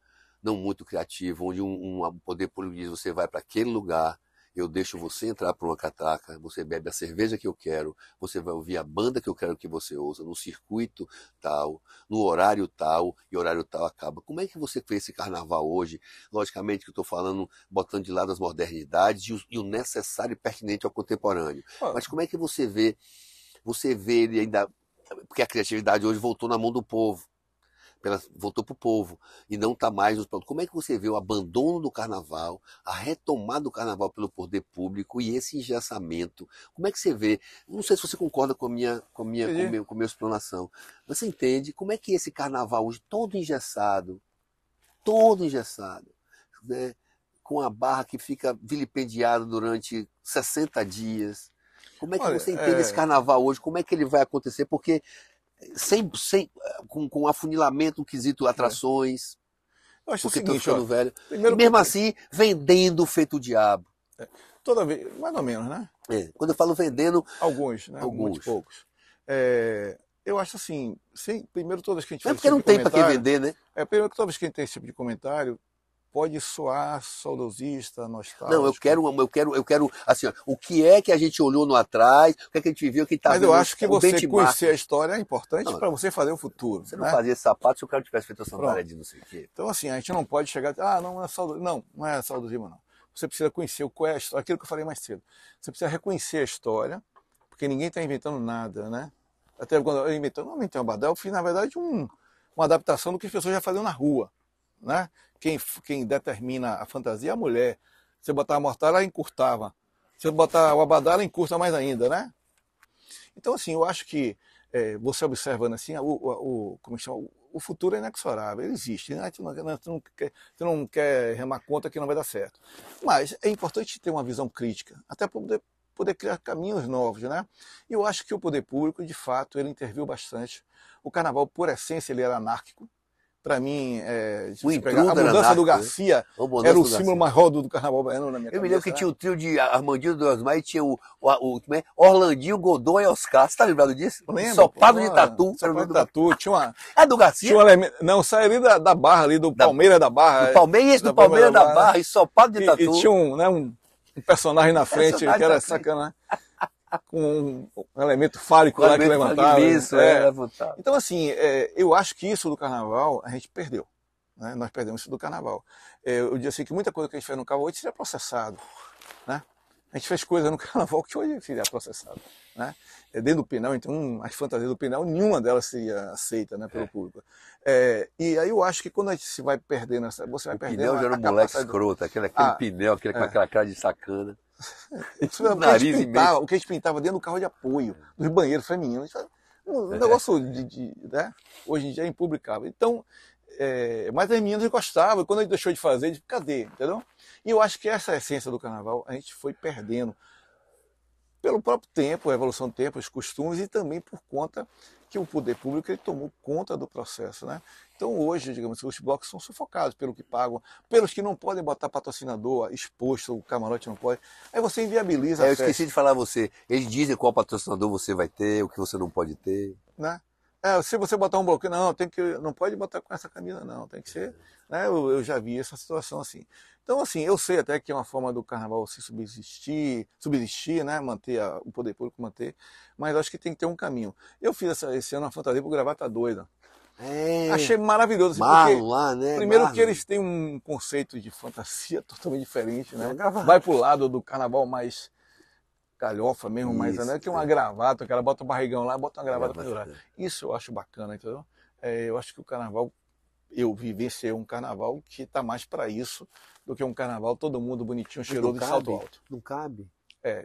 Speaker 1: não muito criativo, onde um poder público diz, você vai para aquele lugar, eu deixo você entrar por uma catraca, você bebe a cerveja que eu quero, você vai ouvir a banda que eu quero que você ouça, no circuito tal, no horário tal, e horário tal acaba. Como é que você fez esse carnaval hoje? Logicamente que eu estou falando, botando de lado as modernidades e o necessário e pertinente ao contemporâneo. Mas como é que você vê ele ainda... Porque a criatividade hoje voltou na mão do povo. Voltou para o povo e não está mais nos produtos. Como é que você vê o abandono do carnaval, a retomada do carnaval pelo poder público e esse engessamento? Como é que você vê? Não sei se você concorda com a minha explanação. Você entende como é que esse carnaval hoje todo engessado, todo engessado, né? Com a barra que fica vilipendiada durante 60 dias. Como é que
Speaker 2: Olha,
Speaker 1: você entende esse carnaval hoje? Como é que ele vai acontecer? Porque com afunilamento no quesito atrações,
Speaker 2: eu acho o
Speaker 1: porque estão
Speaker 2: seguinte, ó,
Speaker 1: ficando velho. E
Speaker 2: primeiro
Speaker 1: mesmo
Speaker 2: porque
Speaker 1: assim, vendendo feito o diabo.
Speaker 2: toda vez, mais ou menos, né?
Speaker 1: Quando eu falo vendendo,
Speaker 2: Alguns, né? Muitos
Speaker 1: alguns.
Speaker 2: poucos. Eu acho assim, primeiro toda vez que a gente
Speaker 1: Não é
Speaker 2: faz
Speaker 1: porque
Speaker 2: esse
Speaker 1: não
Speaker 2: tipo de
Speaker 1: tem para quem
Speaker 2: comentário,
Speaker 1: vender, né?
Speaker 2: primeiro que toda vez que a gente tem esse tipo de comentário, pode soar saudosista,
Speaker 1: Não,
Speaker 2: nostálgico.
Speaker 1: eu quero, assim, ó, o que é que a gente olhou no atrás, o que é que a gente viu, que está
Speaker 2: Mas
Speaker 1: vendo
Speaker 2: eu acho que
Speaker 1: o
Speaker 2: você
Speaker 1: benchmark.
Speaker 2: conhecer a história é importante
Speaker 1: Não,
Speaker 2: para você fazer o futuro.
Speaker 1: você não
Speaker 2: Né?
Speaker 1: fazia esse sapato se o cara tivesse feito a sandália
Speaker 2: Pronto.
Speaker 1: de não sei o quê.
Speaker 2: Então, assim, a gente não pode chegar e não é saudosismo. Não é saudosismo, não. Você precisa conhecer qual é a história, aquilo que eu falei mais cedo. Você precisa reconhecer a história, porque ninguém está inventando nada, né? Até quando eu inventei uma badal, eu fiz, na verdade, uma adaptação do que as pessoas já faziam na rua, né? Quem determina a fantasia é a mulher. Você botar a mortalha, ela encurtava. Se você botar o abadá, ela encurta mais ainda, né? Então, assim, eu acho que você observando assim, como chama, o futuro é inexorável, ele existe. Né? A gente não quer remar conta que não vai dar certo. Mas é importante ter uma visão crítica, até para poder criar caminhos novos. Né? E eu acho que o poder público, de fato, ele interviu bastante. O carnaval, por essência, ele era anárquico. Para mim,
Speaker 1: O
Speaker 2: se pegar, a
Speaker 1: intruder
Speaker 2: mudança do
Speaker 1: anárquico, né?
Speaker 2: Garcia
Speaker 1: A mudança
Speaker 2: era o
Speaker 1: do
Speaker 2: símbolo
Speaker 1: Garcia.
Speaker 2: maior do carnaval baiano na minha
Speaker 1: Eu
Speaker 2: cabeça.
Speaker 1: me lembro que
Speaker 2: né?
Speaker 1: tinha o trio de Armandinho do Osmar e tinha como é? Orlandinho, Godô e Oscar. Você tá lembrado disso?
Speaker 2: Lembra?
Speaker 1: Ensopado de tatu.
Speaker 2: Ensopado de tatu.
Speaker 1: É do Garcia?
Speaker 2: Tinha um elemento, não, saiu ali da Barra, ali do Palmeiras da Barra.
Speaker 1: Do Palmeiras, do Palmeiras da Barra, ensopado de tatu.
Speaker 2: E tinha um personagem na frente
Speaker 1: Personagem
Speaker 2: que era
Speaker 1: na frente.
Speaker 2: sacana, com um elemento fálico lá que levantava.
Speaker 1: Imenso, levantava.
Speaker 2: Então, assim, eu acho que isso do carnaval a gente perdeu. Né? Nós perdemos isso do carnaval. Eu disse assim, que muita coisa que a gente fez no carnaval hoje seria processado. Né? A gente fez coisas no carnaval que hoje seria processado. Né? Dentro do Pinel, então, as fantasias do Pinel, nenhuma delas seria aceita, né, pelo público. E aí eu acho que quando a gente se vai perdendo, você vai perdendo.
Speaker 1: O Pinel já era um moleque escroto, aquele Pinel, aquele com aquela cara de sacana.
Speaker 2: Nariz imenso. O que a gente pintava dentro do carro de apoio, dos banheiros femininos. Um negócio né? Hoje em dia é impublicável. Então, mas as meninas gostavam, e quando a gente deixou de fazer, a gente, cadê? Entendeu? E eu acho que essa é a essência do carnaval, a gente foi perdendo pelo próprio tempo, a evolução do tempo, os costumes, e também por conta que o poder público ele tomou conta do processo. Né? Então hoje, digamos, os blocos são sufocados pelo que pagam, pelos que não podem botar patrocinador exposto, o camarote não pode. Aí você inviabiliza a
Speaker 1: Eu
Speaker 2: festa.
Speaker 1: esqueci de falar a você, eles dizem qual patrocinador você vai ter, o que você não pode ter.
Speaker 2: Né? Se você botar um bloqueio, não pode botar com essa camisa, não, tem que ser. Né? Eu já vi essa situação assim. Então, assim, eu sei até que é uma forma do carnaval se subsistir, né? Manter o poder público manter, mas acho que tem que ter um caminho. Eu fiz esse ano uma fantasia pro Gravata Doida. Achei maravilhoso. Assim, porque,
Speaker 1: lá, né?
Speaker 2: Primeiro que eles têm um conceito de fantasia totalmente diferente, né? Vai pro lado do carnaval mais galhofa mesmo, mas não é que uma gravata, o cara bota o barrigão lá, bota uma gravata pendurada. Isso eu acho bacana, entendeu? Eu acho que o carnaval, eu vivenciei um carnaval que tá mais para isso do que um carnaval todo mundo bonitinho, cheiroso de salto alto.
Speaker 1: Não cabe.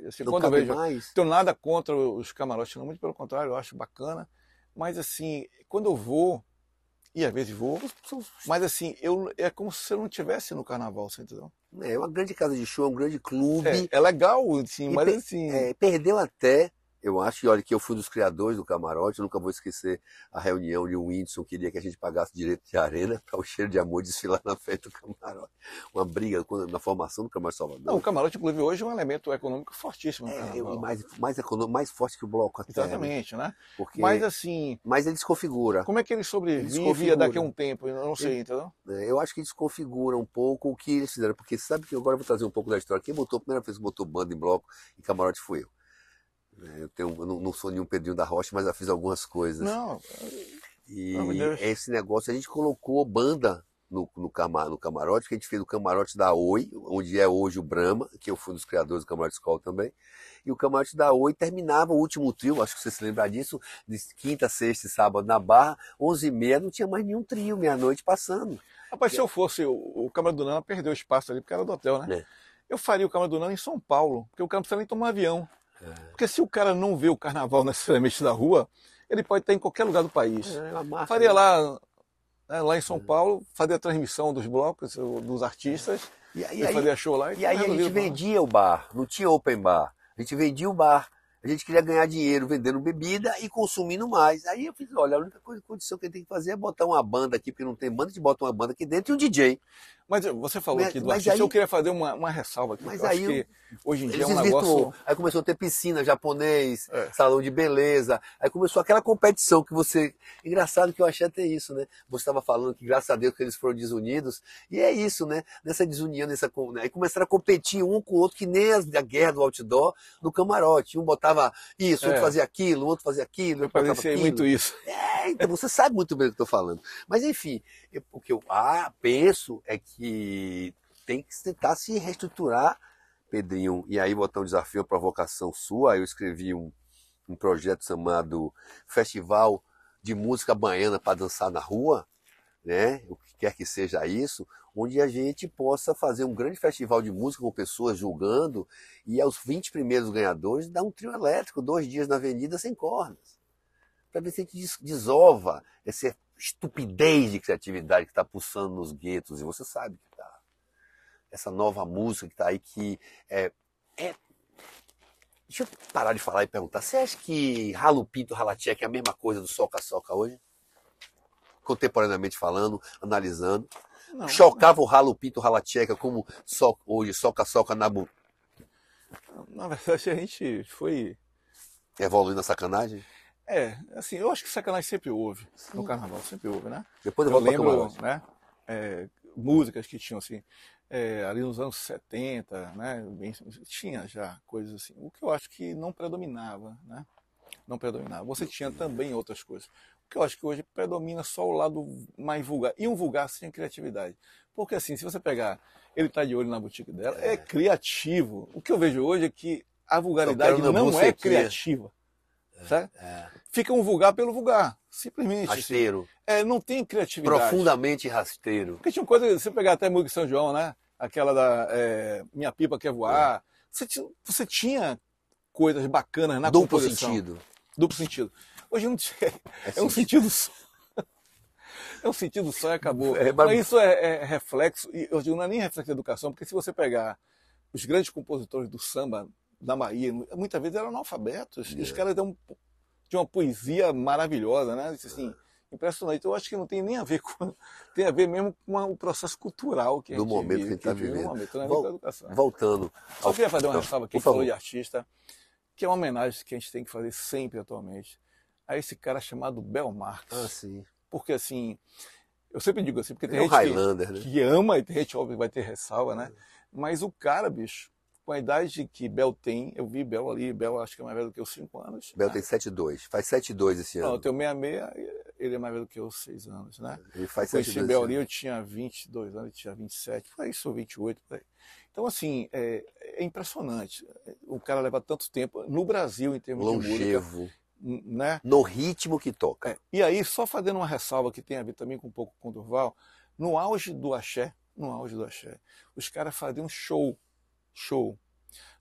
Speaker 2: Assim,
Speaker 1: Não
Speaker 2: quando eu
Speaker 1: cabe
Speaker 2: vejo,
Speaker 1: mais.
Speaker 2: tenho nada contra os camarotes, não, muito pelo contrário, eu acho bacana, mas assim, quando eu vou, e às vezes vou, mas assim, é como se eu não estivesse no carnaval, você entendeu?
Speaker 1: É uma grande casa de show, é um grande clube.
Speaker 2: É legal, sim, mas assim...
Speaker 1: perdeu até, eu acho, e olha que eu fui um dos criadores do camarote, eu nunca vou esquecer a reunião de o Whindersson queria que a gente pagasse direito de arena para o Cheiro de Amor desfilar na frente do camarote. Uma briga na formação do Camarote Salvador.
Speaker 2: Não, o camarote, inclusive, hoje é um elemento econômico fortíssimo no carnaval.
Speaker 1: Mais econômico, mais forte que o bloco até.
Speaker 2: Exatamente, né?
Speaker 1: Porque,
Speaker 2: mas assim...
Speaker 1: Mas ele desconfigura.
Speaker 2: Como é que ele sobrevive daqui a um tempo? Eu não sei, entendeu?
Speaker 1: Eu acho que desconfigura um pouco o que eles fizeram, porque sabe que agora eu vou trazer um pouco da história. Quem botou a primeira vez que botou banda em bloco e camarote fui eu. Eu não sou nenhum Pedrinho da Rocha, mas já fiz algumas coisas.
Speaker 2: Não.
Speaker 1: E esse negócio, a gente colocou banda no camarote, que a gente fez o camarote da Oi, onde é hoje o Brahma, que eu fui um dos criadores do Camarote Escola também. E o camarote da Oi terminava o último trio, acho que você se lembra disso, de quinta, sexta e sábado na Barra, 11h30, não tinha mais nenhum trio, meia-noite passando.
Speaker 2: Rapaz, se eu fosse, o Câmara do Nana perdeu espaço ali, porque era do hotel, né? Eu faria o Câmara do Nana em São Paulo, porque o cara não precisa nem tomar avião. Porque se o cara não vê o carnaval necessariamente da rua, ele pode estar em qualquer lugar do país. Faria lá né? Lá em São Paulo, fazia a transmissão dos blocos, dos artistas,
Speaker 1: E
Speaker 2: e fazia show lá.
Speaker 1: e aí a gente vendia o bar, não tinha open bar. A gente vendia o bar. A gente queria ganhar dinheiro vendendo bebida e consumindo mais. Aí eu fiz, olha, a única condição que a gente tem que fazer é botar uma banda aqui, porque não tem banda, a gente bota uma banda aqui dentro e um DJ.
Speaker 2: Mas você falou aqui do artista,
Speaker 1: aí,
Speaker 2: eu queria fazer uma ressalva aqui.
Speaker 1: Mas
Speaker 2: eu
Speaker 1: aí
Speaker 2: acho que hoje em dia é um
Speaker 1: eles
Speaker 2: negócio...
Speaker 1: Aí começou a ter piscina japonês, salão de beleza. Aí começou aquela competição que você... Engraçado que eu achei até isso, né? Você estava falando que graças a Deus que eles foram desunidos. E é isso, né? Nessa desunião, aí começaram a competir um com o outro, que nem a guerra do outdoor no camarote. Um botava isso, outro fazia aquilo, outro fazia aquilo.
Speaker 2: Eu parecia muito isso.
Speaker 1: Então você sabe muito bem o que eu estou falando. Mas enfim, o que eu penso é que tem que tentar se reestruturar, Pedrinho, e aí botar um desafio, uma provocação sua. Eu escrevi um projeto chamado Festival de Música Baiana para Dançar na Rua, né? O que quer que seja isso, onde a gente possa fazer um grande festival de música com pessoas julgando e aos 20 primeiros ganhadores dar um trio elétrico, 2 dias na avenida sem cordas, para ver se a gente desova essa estupidez de criatividade que está pulsando nos guetos, e você sabe que está. Essa nova música que está aí, que Deixa eu parar de falar e perguntar. Você acha que ralo pinto, ralacheque é a mesma coisa do soca-soca hoje? Contemporaneamente falando, analisando.
Speaker 2: Não.
Speaker 1: Chocava o ralo pinto, ralacheque como hoje, soca-soca na bu...
Speaker 2: Na verdade, a gente foi...
Speaker 1: Evoluindo a sacanagem?
Speaker 2: Assim, eu acho que sacanagem sempre houve. No carnaval, sempre houve, né?
Speaker 1: Depois eu
Speaker 2: lembro, né? Músicas que tinham assim, ali nos anos 70, né, tinha já coisas assim. O que eu acho que não predominava, né? Não predominava. Você tinha também outras coisas. O que eu acho que hoje predomina só o lado mais vulgar. E um vulgar sem criatividade. Porque assim, se você pegar Ele Tá de Olho na Boutique dela, é criativo. O que eu vejo hoje é que a vulgaridade não é criativa. Certo? Fica um vulgar pelo vulgar. Simplesmente.
Speaker 1: Rasteiro.
Speaker 2: Assim, não tem criatividade.
Speaker 1: Profundamente rasteiro.
Speaker 2: Porque tinha coisa, você pegar até música de São João, né? Aquela da Minha Pipa Quer Voar. Você tinha coisas bacanas na composição. Duplo sentido. Hoje não tinha. Um sentido só. É um sentido só e acabou. Mas isso é reflexo, e eu digo, não é nem reflexo da educação, porque se você pegar os grandes compositores do samba da Bahia, muitas vezes eram analfabetos, e os caras tinham uma poesia maravilhosa, né? Assim, impressionante. Eu acho que não tem nem a ver com... Tem a ver mesmo com o processo cultural que a gente
Speaker 1: do momento que a gente está vivendo.
Speaker 2: Momento, não é nem com a educação.
Speaker 1: Voltando.
Speaker 2: Só queria fazer uma ressalva aqui, falou de artista, que é uma homenagem que a gente tem que fazer sempre atualmente, a esse cara chamado Bel Marx.
Speaker 1: Sim.
Speaker 2: Porque assim, eu sempre digo assim, porque tem gente que ama e tem gente, óbvio, que vai ter ressalva, né? Mas o cara, bicho, com a idade que Bel tem, eu vi Bel ali, Bel acho que é mais velho do que eu 5 anos.
Speaker 1: Bel tem 7,2, faz 7,2 esse ano.
Speaker 2: Não, eu tenho 66, ele é mais velho do que eu 6 anos, né?
Speaker 1: Ele faz 7,2.
Speaker 2: Conheci Bel ali, eu tinha 22 anos, ele tinha 27, foi isso, 28, por aí. Então, assim, é impressionante. O cara leva tanto tempo no Brasil, em termos de música. Né?
Speaker 1: No ritmo que toca.
Speaker 2: E aí, só fazendo uma ressalva que tem a ver também com um pouco com o Durval, no auge do axé, os caras faziam show.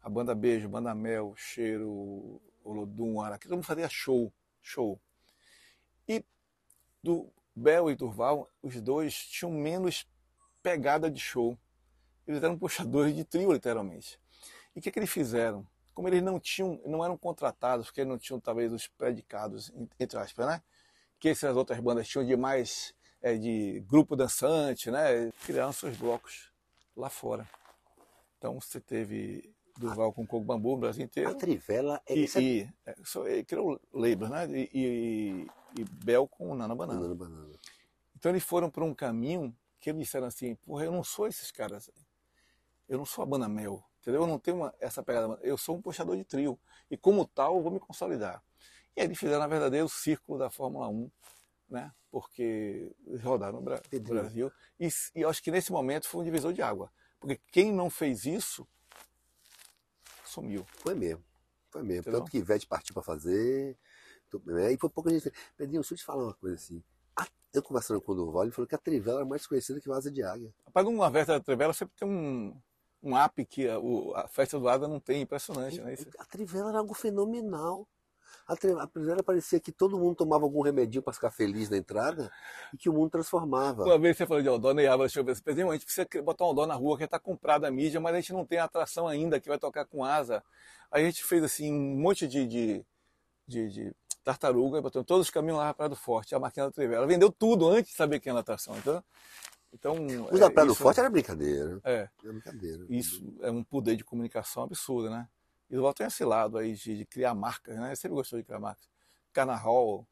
Speaker 2: A banda Beijo, Banda Mel, Cheiro, Olodum, Araquém, todo mundo fazia show. E do Bel e Durval, os dois tinham menos pegada de show. Eles eram puxadores de trio, literalmente. E o que eles fizeram? Como eles não eram contratados, porque eles não tinham talvez os predicados, entre aspas, né? Que essas outras bandas tinham de mais de grupo dançante, né? Criaram seus blocos lá fora. Então você teve Durval com Coco Bambu no Brasil inteiro.
Speaker 1: A Trivela
Speaker 2: ele criou labels, né? E Bel com Nana Banana. Então eles foram para um caminho que eles disseram assim, porra, eu não sou esses caras. Eu não sou a Banda Mel. Entendeu? Eu não tenho essa pegada, eu sou um puxador de trio. E como tal, eu vou me consolidar. E aí eles fizeram, na verdade, o círculo da Fórmula 1, né? Porque eles rodaram no Brasil. E eu acho que nesse momento foi um divisor de água. Porque quem não fez isso, sumiu.
Speaker 1: Foi mesmo. Entendeu? Tanto que Ivete partiu para fazer. E foi pouca gente. Pedrinho, deixa eu te falar uma coisa assim. Eu conversando com o Durval, ele falou que a Trivela era mais conhecida que Asa de Águia.
Speaker 2: Rapaz, numa festa da Trivela sempre tem um app que a festa do Asa não tem, impressionante, né?
Speaker 1: A Trivela era algo fenomenal. A Trivela parecia que todo mundo tomava algum remedinho para ficar feliz na entrada e que o mundo transformava.
Speaker 2: Uma vez você falou de outdoor, Ney Álvares, deixa eu ver, a gente precisa botar um outdoor na rua que está comprada a mídia, mas a gente não tem a atração ainda que vai tocar com asa. Aí a gente fez assim um monte de tartaruga, botando todos os caminhos lá para Praia do Forte, a máquina da Trivela. Vendeu tudo antes de saber quem era a atração, entendeu? Então,
Speaker 1: Os da Praia do Forte era brincadeira.
Speaker 2: Era
Speaker 1: brincadeira.
Speaker 2: Isso é um poder de comunicação absurdo, né? E o tem esse lado aí de criar marcas, né? Eu sempre gostou de criar marcas. Carnaval,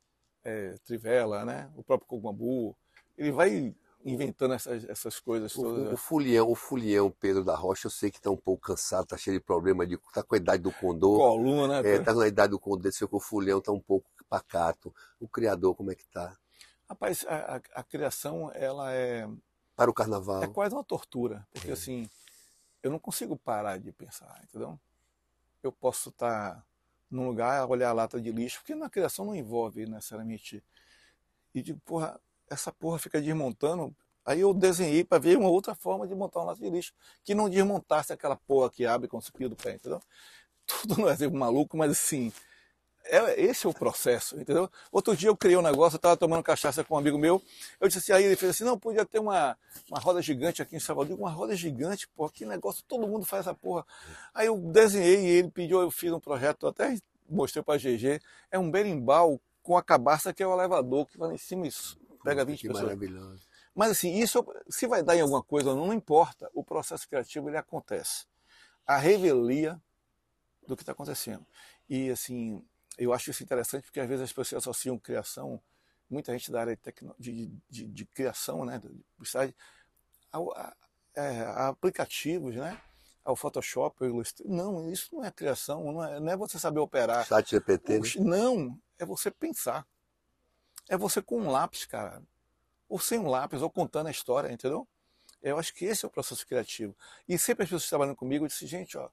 Speaker 2: Trivela, né? O próprio Cogumbu. Ele vai inventando essas coisas todas.
Speaker 1: O Fulião Pedro da Rocha, eu sei que está um pouco cansado, está cheio de problema, está com a idade do Condor.
Speaker 2: Coluna, né?
Speaker 1: Está com a idade do Condor, sei que o Fulião está um pouco pacato. O criador, como é que está?
Speaker 2: Rapaz, a criação, ela é...
Speaker 1: Para o carnaval.
Speaker 2: É quase uma tortura, porque assim, eu não consigo parar de pensar, entendeu? Eu posso estar num lugar, olhar a lata de lixo, porque na criação não envolve necessariamente. E digo, porra, essa porra fica desmontando. Aí eu desenhei para ver uma outra forma de montar uma lata de lixo, que não desmontasse aquela porra que abre com o pio do pé, entendeu? Tudo não é exemplo maluco, mas assim, esse é o processo, entendeu? Outro dia eu criei um negócio, eu estava tomando cachaça com um amigo meu, eu disse assim, aí ele fez assim, não, podia ter uma roda gigante aqui em Salvador. Eu digo, uma roda gigante, porra, que negócio, todo mundo faz essa porra. Aí eu desenhei e ele pediu, eu fiz um projeto, até mostrei para a GG, é um berimbau com a cabaça que é o elevador, que vai lá em cima e pega 20 pessoas.
Speaker 1: Maravilhoso.
Speaker 2: Mas assim, isso, se vai dar em alguma coisa ou não, não importa, o processo criativo ele acontece. A revelia do que está acontecendo. E assim, eu acho isso interessante porque às vezes as pessoas associam criação, muita gente da área de criação, né, do site, a aplicativos, né, ao Photoshop, ao Illustrator. Não, isso não é criação, não é você saber operar.
Speaker 1: Chat GPT.
Speaker 2: Não, é você pensar. É você com um lápis, cara. Ou sem um lápis, ou contando a história, entendeu? Eu acho que esse é o processo criativo. E sempre as pessoas trabalhando comigo, eu disse, gente, ó,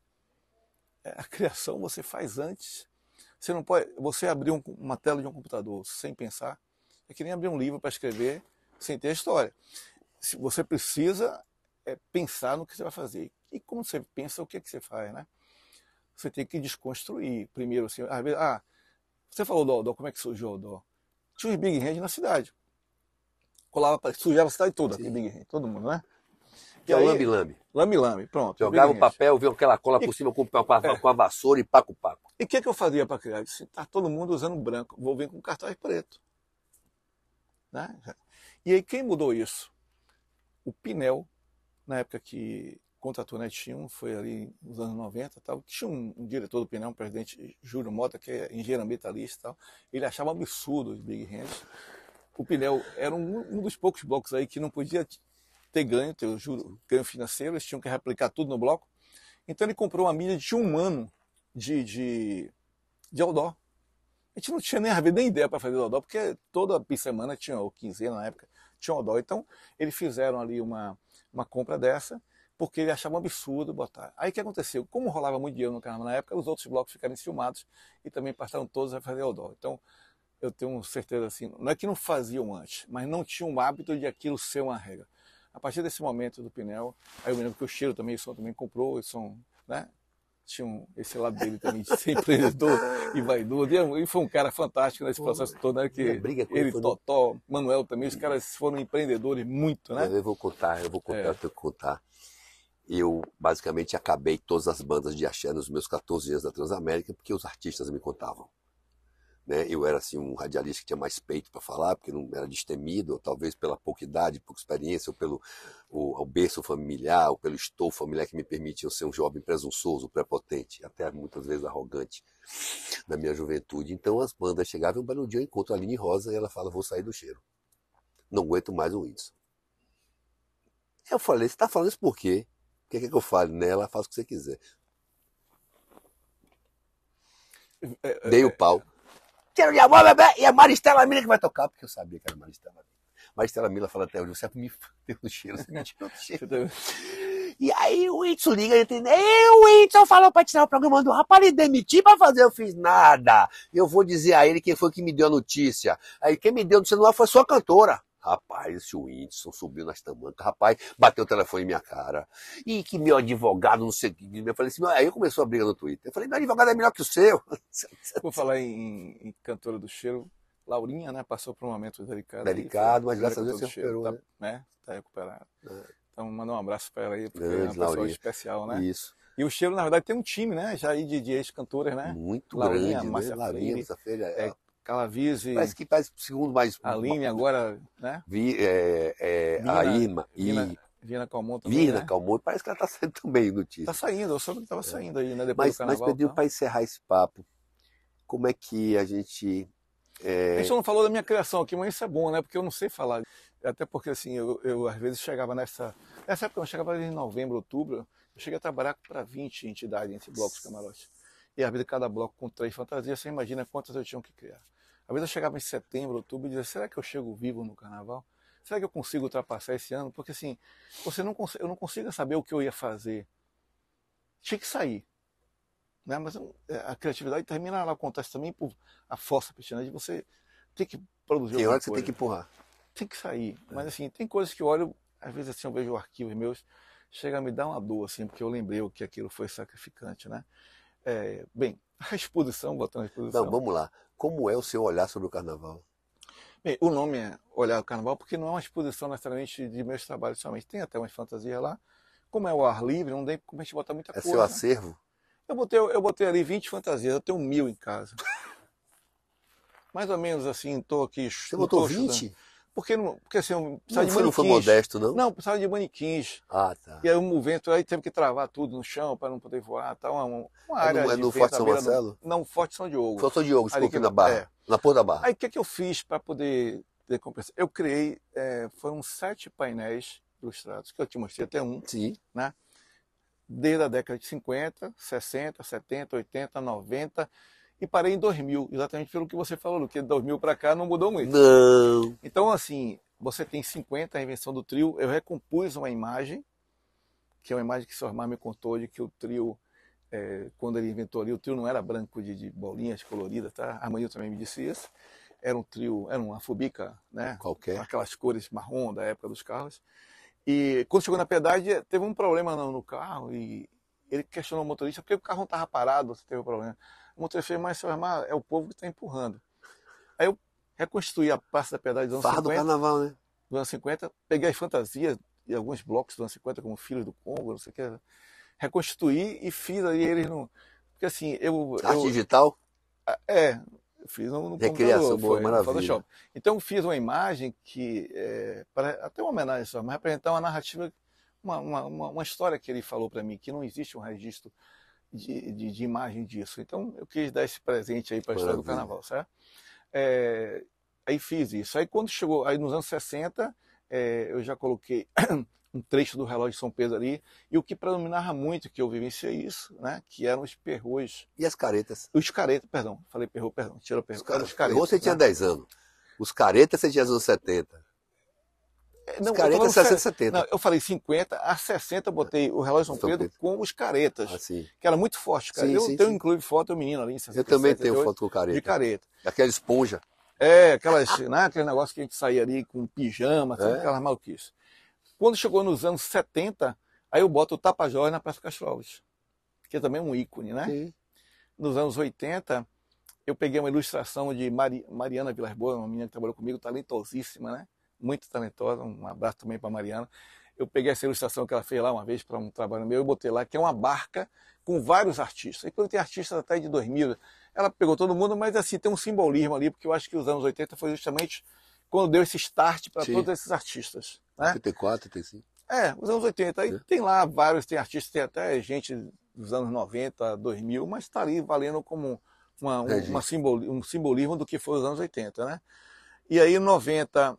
Speaker 2: a criação você faz antes. Você não pode, você abrir uma tela de um computador sem pensar, é que nem abrir um livro para escrever sem ter a história. Você precisa pensar no que você vai fazer. E como você pensa, o que é que você faz, né? Você tem que desconstruir. Primeiro, assim, às vezes, você falou do como é que surgiu o dó? Tinha uns Big Hand na cidade. Colava, sujava a cidade toda, aquele Big Hand, todo mundo, né?
Speaker 1: Que é o lambe-lambe.
Speaker 2: Lambe-lambe, pronto.
Speaker 1: Jogava o papel, viu aquela cola por cima com a vassoura e paco-paco.
Speaker 2: E o que eu fazia para criar? Tá todo mundo usando branco, vou vir com cartaz preto. Né? E aí quem mudou isso? O Pinel, na época que contratou Netinho, foi ali nos anos 90, tal, tinha um diretor do Pinel, um presidente Júlio Mota, que é engenheiro ambientalista e tal, ele achava absurdo os Big Hands. O Pinel era um dos poucos blocos aí que não podia ter ganho, ganho financeiro, eles tinham que replicar tudo no bloco. Então ele comprou uma mídia de um ano de outdoor. A gente não tinha nem ideia para fazer outdoor, porque toda semana tinha, ou quinzena na época, tinha outdoor. Então eles fizeram ali uma compra dessa, porque ele achava um absurdo botar. Aí o que aconteceu? Como rolava muito dinheiro no carnaval na época, os outros blocos ficaram filmados e também passaram todos a fazer outdoor. Então eu tenho certeza assim, não é que não faziam antes, mas não tinham o hábito de aquilo ser uma regra. A partir desse momento do Pinel, aí eu me lembro que o Cheiro também, o Som também comprou, né? Tinha esse lado dele também de ser empreendedor e vaidoso. E foi um cara fantástico nesse processo todo, né? Que ele, Totó, Manuel também, os caras foram empreendedores muito, né?
Speaker 1: Eu vou contar, eu tenho que contar. Eu basicamente acabei todas as bandas de axé nos meus 14 anos da Transamérica, porque os artistas me contavam. Né? Eu era assim, um radialista que tinha mais peito para falar, porque não era destemido, ou talvez pela pouca idade, pouca experiência, ou pelo o berço familiar, ou pelo estofo familiar que me permitia ser um jovem presunçoso, prepotente, até muitas vezes arrogante na minha juventude. Então as bandas chegavam, um belo dia eu encontro a Aline Rosa e ela fala, vou sair do Cheiro. Não aguento mais o Whindersson. Eu falei, você está falando isso por quê? O que é que eu falo nela? Faça o que você quiser. Dei o pau. Quero de amor, bebê, e a Maristela Mila que vai tocar, porque eu sabia que era Maristela Mila. Maristela Mila fala até hoje, você me deu no cheiro, você me tirou do cheiro. E aí o Whindersson liga, entendeu? O Whindersson falou pra tirar o programa do rapaz, ele demitir pra fazer, eu fiz nada. Eu vou dizer a ele quem foi que me deu a notícia. Aí quem me deu a notícia não foi sua cantora. Rapaz, o Whindersson subiu nas tamancas, rapaz, bateu o telefone em minha cara. E que meu advogado, não sei o que. Eu falei assim, aí começou a briga no Twitter. Eu falei, meu advogado é melhor que o seu.
Speaker 2: Vou falar em cantora do cheiro. Laurinha, né, passou por um momento delicado.
Speaker 1: Delicado, mas graças a Deus você recuperou,
Speaker 2: tá recuperado. Então, mandar um abraço para ela aí, porque
Speaker 1: Grande
Speaker 2: é uma pessoa
Speaker 1: Laurinha.
Speaker 2: Especial, né?
Speaker 1: Isso.
Speaker 2: E o cheiro, na verdade, tem um time, né? Já aí de ex-cantoras, né?
Speaker 1: Muito
Speaker 2: Laurinha,
Speaker 1: grande,
Speaker 2: Márcia
Speaker 1: né? Laurinha,
Speaker 2: Freire,
Speaker 1: Márcia Freire.
Speaker 2: Calavize,
Speaker 1: Parece o segundo mais...
Speaker 2: Aline agora, né?
Speaker 1: A Irma
Speaker 2: Vina Calmon também,
Speaker 1: Virna
Speaker 2: né?
Speaker 1: Calmon, parece que ela tá saindo também notícia.
Speaker 2: Tá saindo, eu soube que tava saindo aí, né? Depois do
Speaker 1: Mas
Speaker 2: carnaval.
Speaker 1: Pedrinho, para encerrar esse papo, como é que a gente...
Speaker 2: A gente só não falou da minha criação aqui, mas isso é bom, né? Porque eu não sei falar. Até porque, assim, eu às vezes chegava nessa época, eu chegava em novembro, outubro, eu cheguei a trabalhar para 20 entidades entre blocos camarote. E às vezes cada bloco com 3 fantasias, você imagina quantas eu tinha que criar. Às vezes eu chegava em setembro, outubro e dizia, será que eu chego vivo no carnaval? Será que eu consigo ultrapassar esse ano? Porque assim, eu não consigo saber o que eu ia fazer. Tinha que sair. Né? Mas a criatividade termina, ela acontece também por a força piscina de você ter que produzir
Speaker 1: tem
Speaker 2: alguma
Speaker 1: hora que você
Speaker 2: coisa.
Speaker 1: tem que empurrar.
Speaker 2: Tem que sair. Mas assim, tem coisas que eu olho, às vezes assim, eu vejo arquivos meus, chega a me dar uma dor, assim, porque eu lembrei que aquilo foi sacrificante, né? Bem, a exposição, botando a exposição.
Speaker 1: Não, vamos lá. Como é o seu olhar sobre o carnaval?
Speaker 2: Bem, o nome é Olhar o Carnaval, porque não é uma exposição necessariamente de meus trabalhos somente. Tem até umas fantasias lá. Como é o ar livre, não tem como a gente botar muita coisa.
Speaker 1: É seu acervo?
Speaker 2: Eu botei ali 20 fantasias, eu tenho 1000 em casa. Mais ou menos assim, estou aqui...
Speaker 1: Você botou 20?
Speaker 2: Porque assim, eu precisava de
Speaker 1: Você não foi
Speaker 2: manequins.
Speaker 1: modesto, não?
Speaker 2: Não, precisava de manequins.
Speaker 1: Ah, tá.
Speaker 2: E aí o vento aí teve que travar tudo no chão para não poder voar. Tá uma área
Speaker 1: É no Forte São Marcelo?
Speaker 2: Não, Forte São Diogo.
Speaker 1: Forte São Diogo, desculpa, na Barra.
Speaker 2: É.
Speaker 1: Na Porra da Barra.
Speaker 2: Aí o que eu fiz para poder compensar? Eu criei, foram 7 painéis ilustrados, que eu te mostrei até um.
Speaker 1: Sim.
Speaker 2: Né? Desde a década de 50, 60, 70, 80, 90 e parei em 2000, exatamente pelo que você falou, que de 2000 para cá não mudou muito.
Speaker 1: Não.
Speaker 2: Então, assim, você tem 50, a invenção do trio, eu recompus uma imagem, que é uma imagem que o Sr. Osmar me contou de que o trio, quando ele inventou ali, o trio não era branco de bolinhas coloridas, tá? A Manil também me disse isso. Era um trio, era uma fubica, né?
Speaker 1: Qualquer.
Speaker 2: Aquelas cores marrom da época dos carros. E quando chegou na pedágio, teve um problema no carro e ele questionou o motorista porque o carro não estava parado, se teve um problema. O motorista fez, mas, Sr. Osmar, é o povo que está empurrando. Aí eu reconstruí a Praça da Pedágio dos anos
Speaker 1: Farra
Speaker 2: 50.
Speaker 1: do carnaval, né?
Speaker 2: Dos anos 50, peguei as fantasias de alguns blocos dos anos 50, como Filhos do Congo, não sei o que, reconstruí e fiz ali eles no... Porque assim,
Speaker 1: Arte digital?
Speaker 2: Eu fiz no
Speaker 1: Recriação,
Speaker 2: computador,
Speaker 1: boa,
Speaker 2: no
Speaker 1: maravilha.
Speaker 2: Photoshop. Então eu fiz uma imagem que, para até uma homenagem só, mas representar uma narrativa, uma história que ele falou para mim, que não existe um registro de imagem disso. Então eu quis dar esse presente aí para a história do carnaval, certo? Aí fiz isso. Aí quando chegou, aí nos anos 60, eu já coloquei um trecho do relógio de São Pedro ali, e o que predominava muito, que eu vivenciei isso, né, que eram os perrôs.
Speaker 1: E as caretas?
Speaker 2: Os caretas, perdão, falei perrô, perdão, tira o perrô. Os caretas.
Speaker 1: Você tinha 10 anos. Os caretas você tinha nos anos 70. Os caretas 60, 70.
Speaker 2: Não, eu falei 50, a 60 eu botei o relógio de São Pedro com os caretas, que era muito forte, cara. Eu tenho inclusive foto do menino ali em 67,
Speaker 1: eu também tenho foto com careta.
Speaker 2: De careta.
Speaker 1: Aquela esponja.
Speaker 2: Aquele negócio que a gente saía ali com pijama, aquelas maluquices. Quando chegou nos anos 70, aí eu boto o Tapajós na Praça Castro Alves, que é também um ícone, né?
Speaker 1: Sim.
Speaker 2: Nos anos 80, eu peguei uma ilustração de Mariana Vilas Boas, uma menina que trabalhou comigo, talentosíssima, né? Muito talentosa, um abraço também para Mariana. Eu peguei essa ilustração que ela fez lá uma vez para um trabalho meu, eu botei lá, que é uma barca com vários artistas. E quando tem artistas até de 2000, ela pegou todo mundo, mas assim, tem um simbolismo ali, porque eu acho que os anos 80 foi justamente quando deu esse start para todos esses artistas. Né?
Speaker 1: 84, 85.
Speaker 2: Os anos 80. Aí tem lá vários, tem artistas, tem até gente dos anos 90, 2000, mas está ali valendo como um simbolismo do que foi os anos 80. Né? E aí, em 90,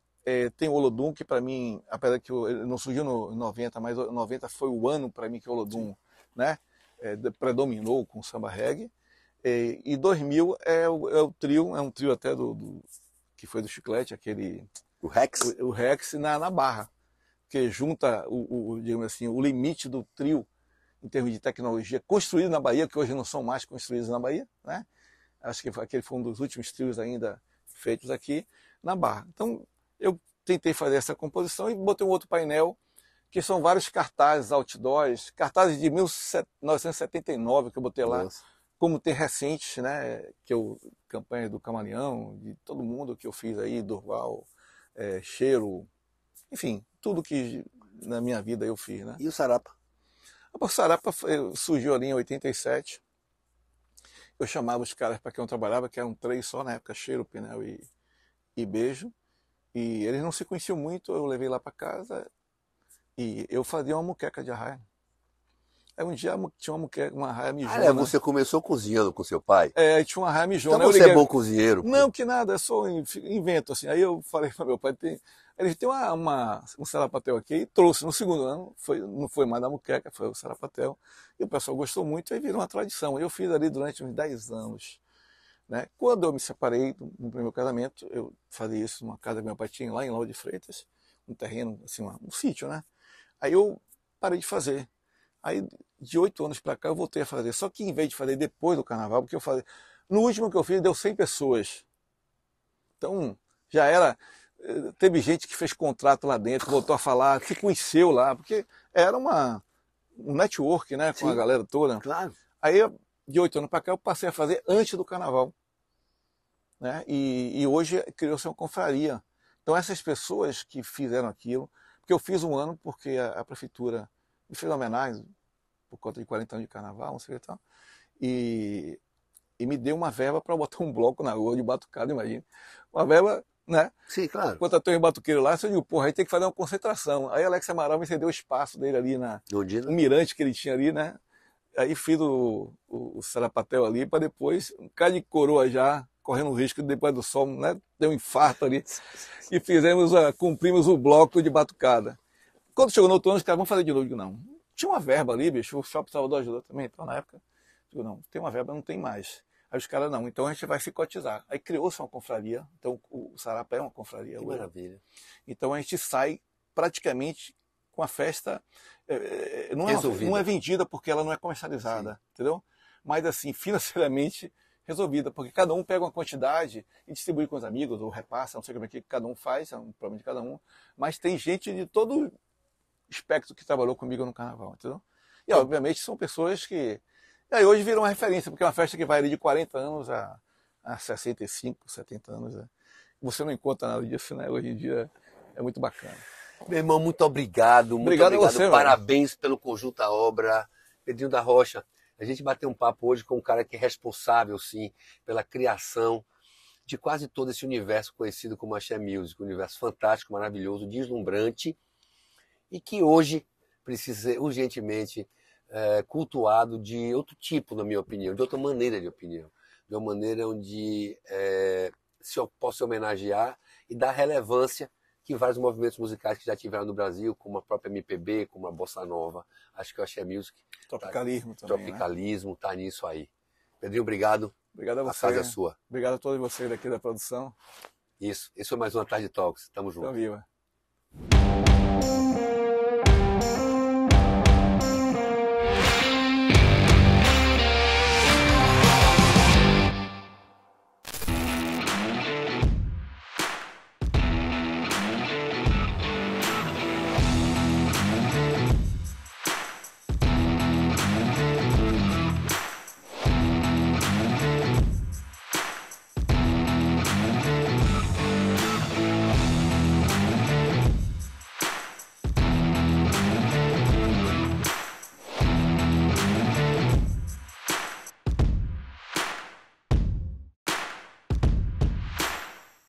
Speaker 2: tem o Olodum, que para mim, apesar que ele não surgiu no 90, mas 90 foi o ano para mim que o Olodum, né, predominou com o samba reggae. E 2000 é o trio, é um trio até que foi do Chiclete, aquele...
Speaker 1: O Rex?
Speaker 2: O Rex na Barra, que junta digamos assim, o limite do trio em termos de tecnologia construído na Bahia, que hoje não são mais construídos na Bahia, né? Acho que aquele foi um dos últimos trios ainda feitos aqui na Barra. Então, eu tentei fazer essa composição e botei um outro painel, que são vários cartazes, outdoors, cartazes de 1979 que eu botei lá.
Speaker 1: Nossa.
Speaker 2: Como tem recentes, né, campanha do Camaleão, de todo mundo que eu fiz aí, Durval, Cheiro, enfim, tudo que na minha vida eu fiz, né.
Speaker 1: E o Sarapa?
Speaker 2: O Sarapa surgiu ali em 87, eu chamava os caras para quem eu trabalhava, que eram 3 só na época, Cheiro, Pinel e Beijo, e eles não se conheciam muito, eu levei lá para casa e eu fazia uma muqueca de arraia. Aí um dia tinha uma arraia mijona.
Speaker 1: Você começou cozinhando com seu pai?
Speaker 2: Tinha uma arraia mijona.
Speaker 1: Então você é bom cozinheiro? Pô.
Speaker 2: Não, que nada, é só invento, assim. Aí eu falei para meu pai, ele tem um sarapatel aqui, e trouxe no segundo ano, não foi mais da muqueca, foi o sarapatel, e o pessoal gostou muito, aí virou uma tradição. Eu fiz ali durante uns 10 anos. Né? Quando eu me separei no primeiro casamento, eu fazia isso numa casa que meu pai tinha lá em Lauro de Freitas, um terreno, assim, um sítio, né? Aí eu parei de fazer. Aí, de 8 anos para cá, eu voltei a fazer. Só que em vez de fazer depois do carnaval, porque eu fazia. No último que eu fiz, deu 100 pessoas. Então, já era. Teve gente que fez contrato lá dentro, voltou a falar, se conheceu lá, porque era um network, né, com a galera toda.
Speaker 1: Claro.
Speaker 2: Aí, de 8 anos para cá, eu passei a fazer antes do carnaval. Né? E hoje criou-se uma confraria. Então, essas pessoas que fizeram aquilo, porque eu fiz um ano porque a prefeitura me fez uma homenagem por conta de 40 anos de carnaval, não sei o que tal, e me deu uma verba para botar um bloco na rua de batucada, imagina. Uma verba, né?
Speaker 1: Sim, claro.
Speaker 2: Contratou um batuqueiro lá, eu digo, porra, aí tem que fazer uma concentração. Aí Alex Amaral me cedeu o espaço dele ali no mirante que ele tinha ali, né? Aí fiz o sarapatel ali para depois, um cara de coroa já, correndo o risco de depois do sol, né? Deu um infarto ali. E cumprimos o bloco de batucada. Quando chegou no outro ano, os caras vão fazer de novo. Eu digo, não. Tinha uma verba ali, bicho. O Shopping Salvador ajudou também, então na época. Eu digo, não, tem uma verba, não tem mais. Aí os caras, não, então a gente vai se cotizar. Aí criou-se uma confraria. Então o Sarapa é uma confraria.
Speaker 1: Que maravilha.
Speaker 2: Então a gente sai praticamente com a festa. Não é vendida porque ela não é comercializada, sim, entendeu? Mas assim, financeiramente resolvida, porque cada um pega uma quantidade e distribui com os amigos, ou repassa, não sei como é que cada um faz, é um problema de cada um. Mas tem gente de todo espectro que trabalhou comigo no carnaval, entendeu? E obviamente são pessoas que aí hoje viram uma referência, porque é uma festa que vai ali de 40 anos a 65, 70 anos. Né? Você não encontra nada disso, né? Hoje em dia é muito bacana.
Speaker 1: Meu irmão, muito obrigado.
Speaker 2: Obrigado a você,
Speaker 1: parabéns pelo conjunto da obra. Pedrinho da Rocha, a gente bateu um papo hoje com um cara que é responsável, sim, pela criação de quase todo esse universo conhecido como Axé Music, um universo fantástico, maravilhoso, deslumbrante, e que hoje precisa ser urgentemente cultuado de outro tipo, na minha opinião, de outra maneira de opinião, de uma maneira onde se possa homenagear e dar relevância que vários movimentos musicais que já tiveram no Brasil, como a própria MPB, como a Bossa Nova, acho que o Axé Music.
Speaker 2: Tropicalismo também.
Speaker 1: Tropicalismo, tá nisso aí. Pedrinho, obrigado.
Speaker 2: Obrigado a você.
Speaker 1: A casa é sua.
Speaker 2: Obrigado a todos vocês daqui da produção.
Speaker 1: Isso. Esse foi mais uma Tarde Talks. Tamo junto.
Speaker 2: Então, viva.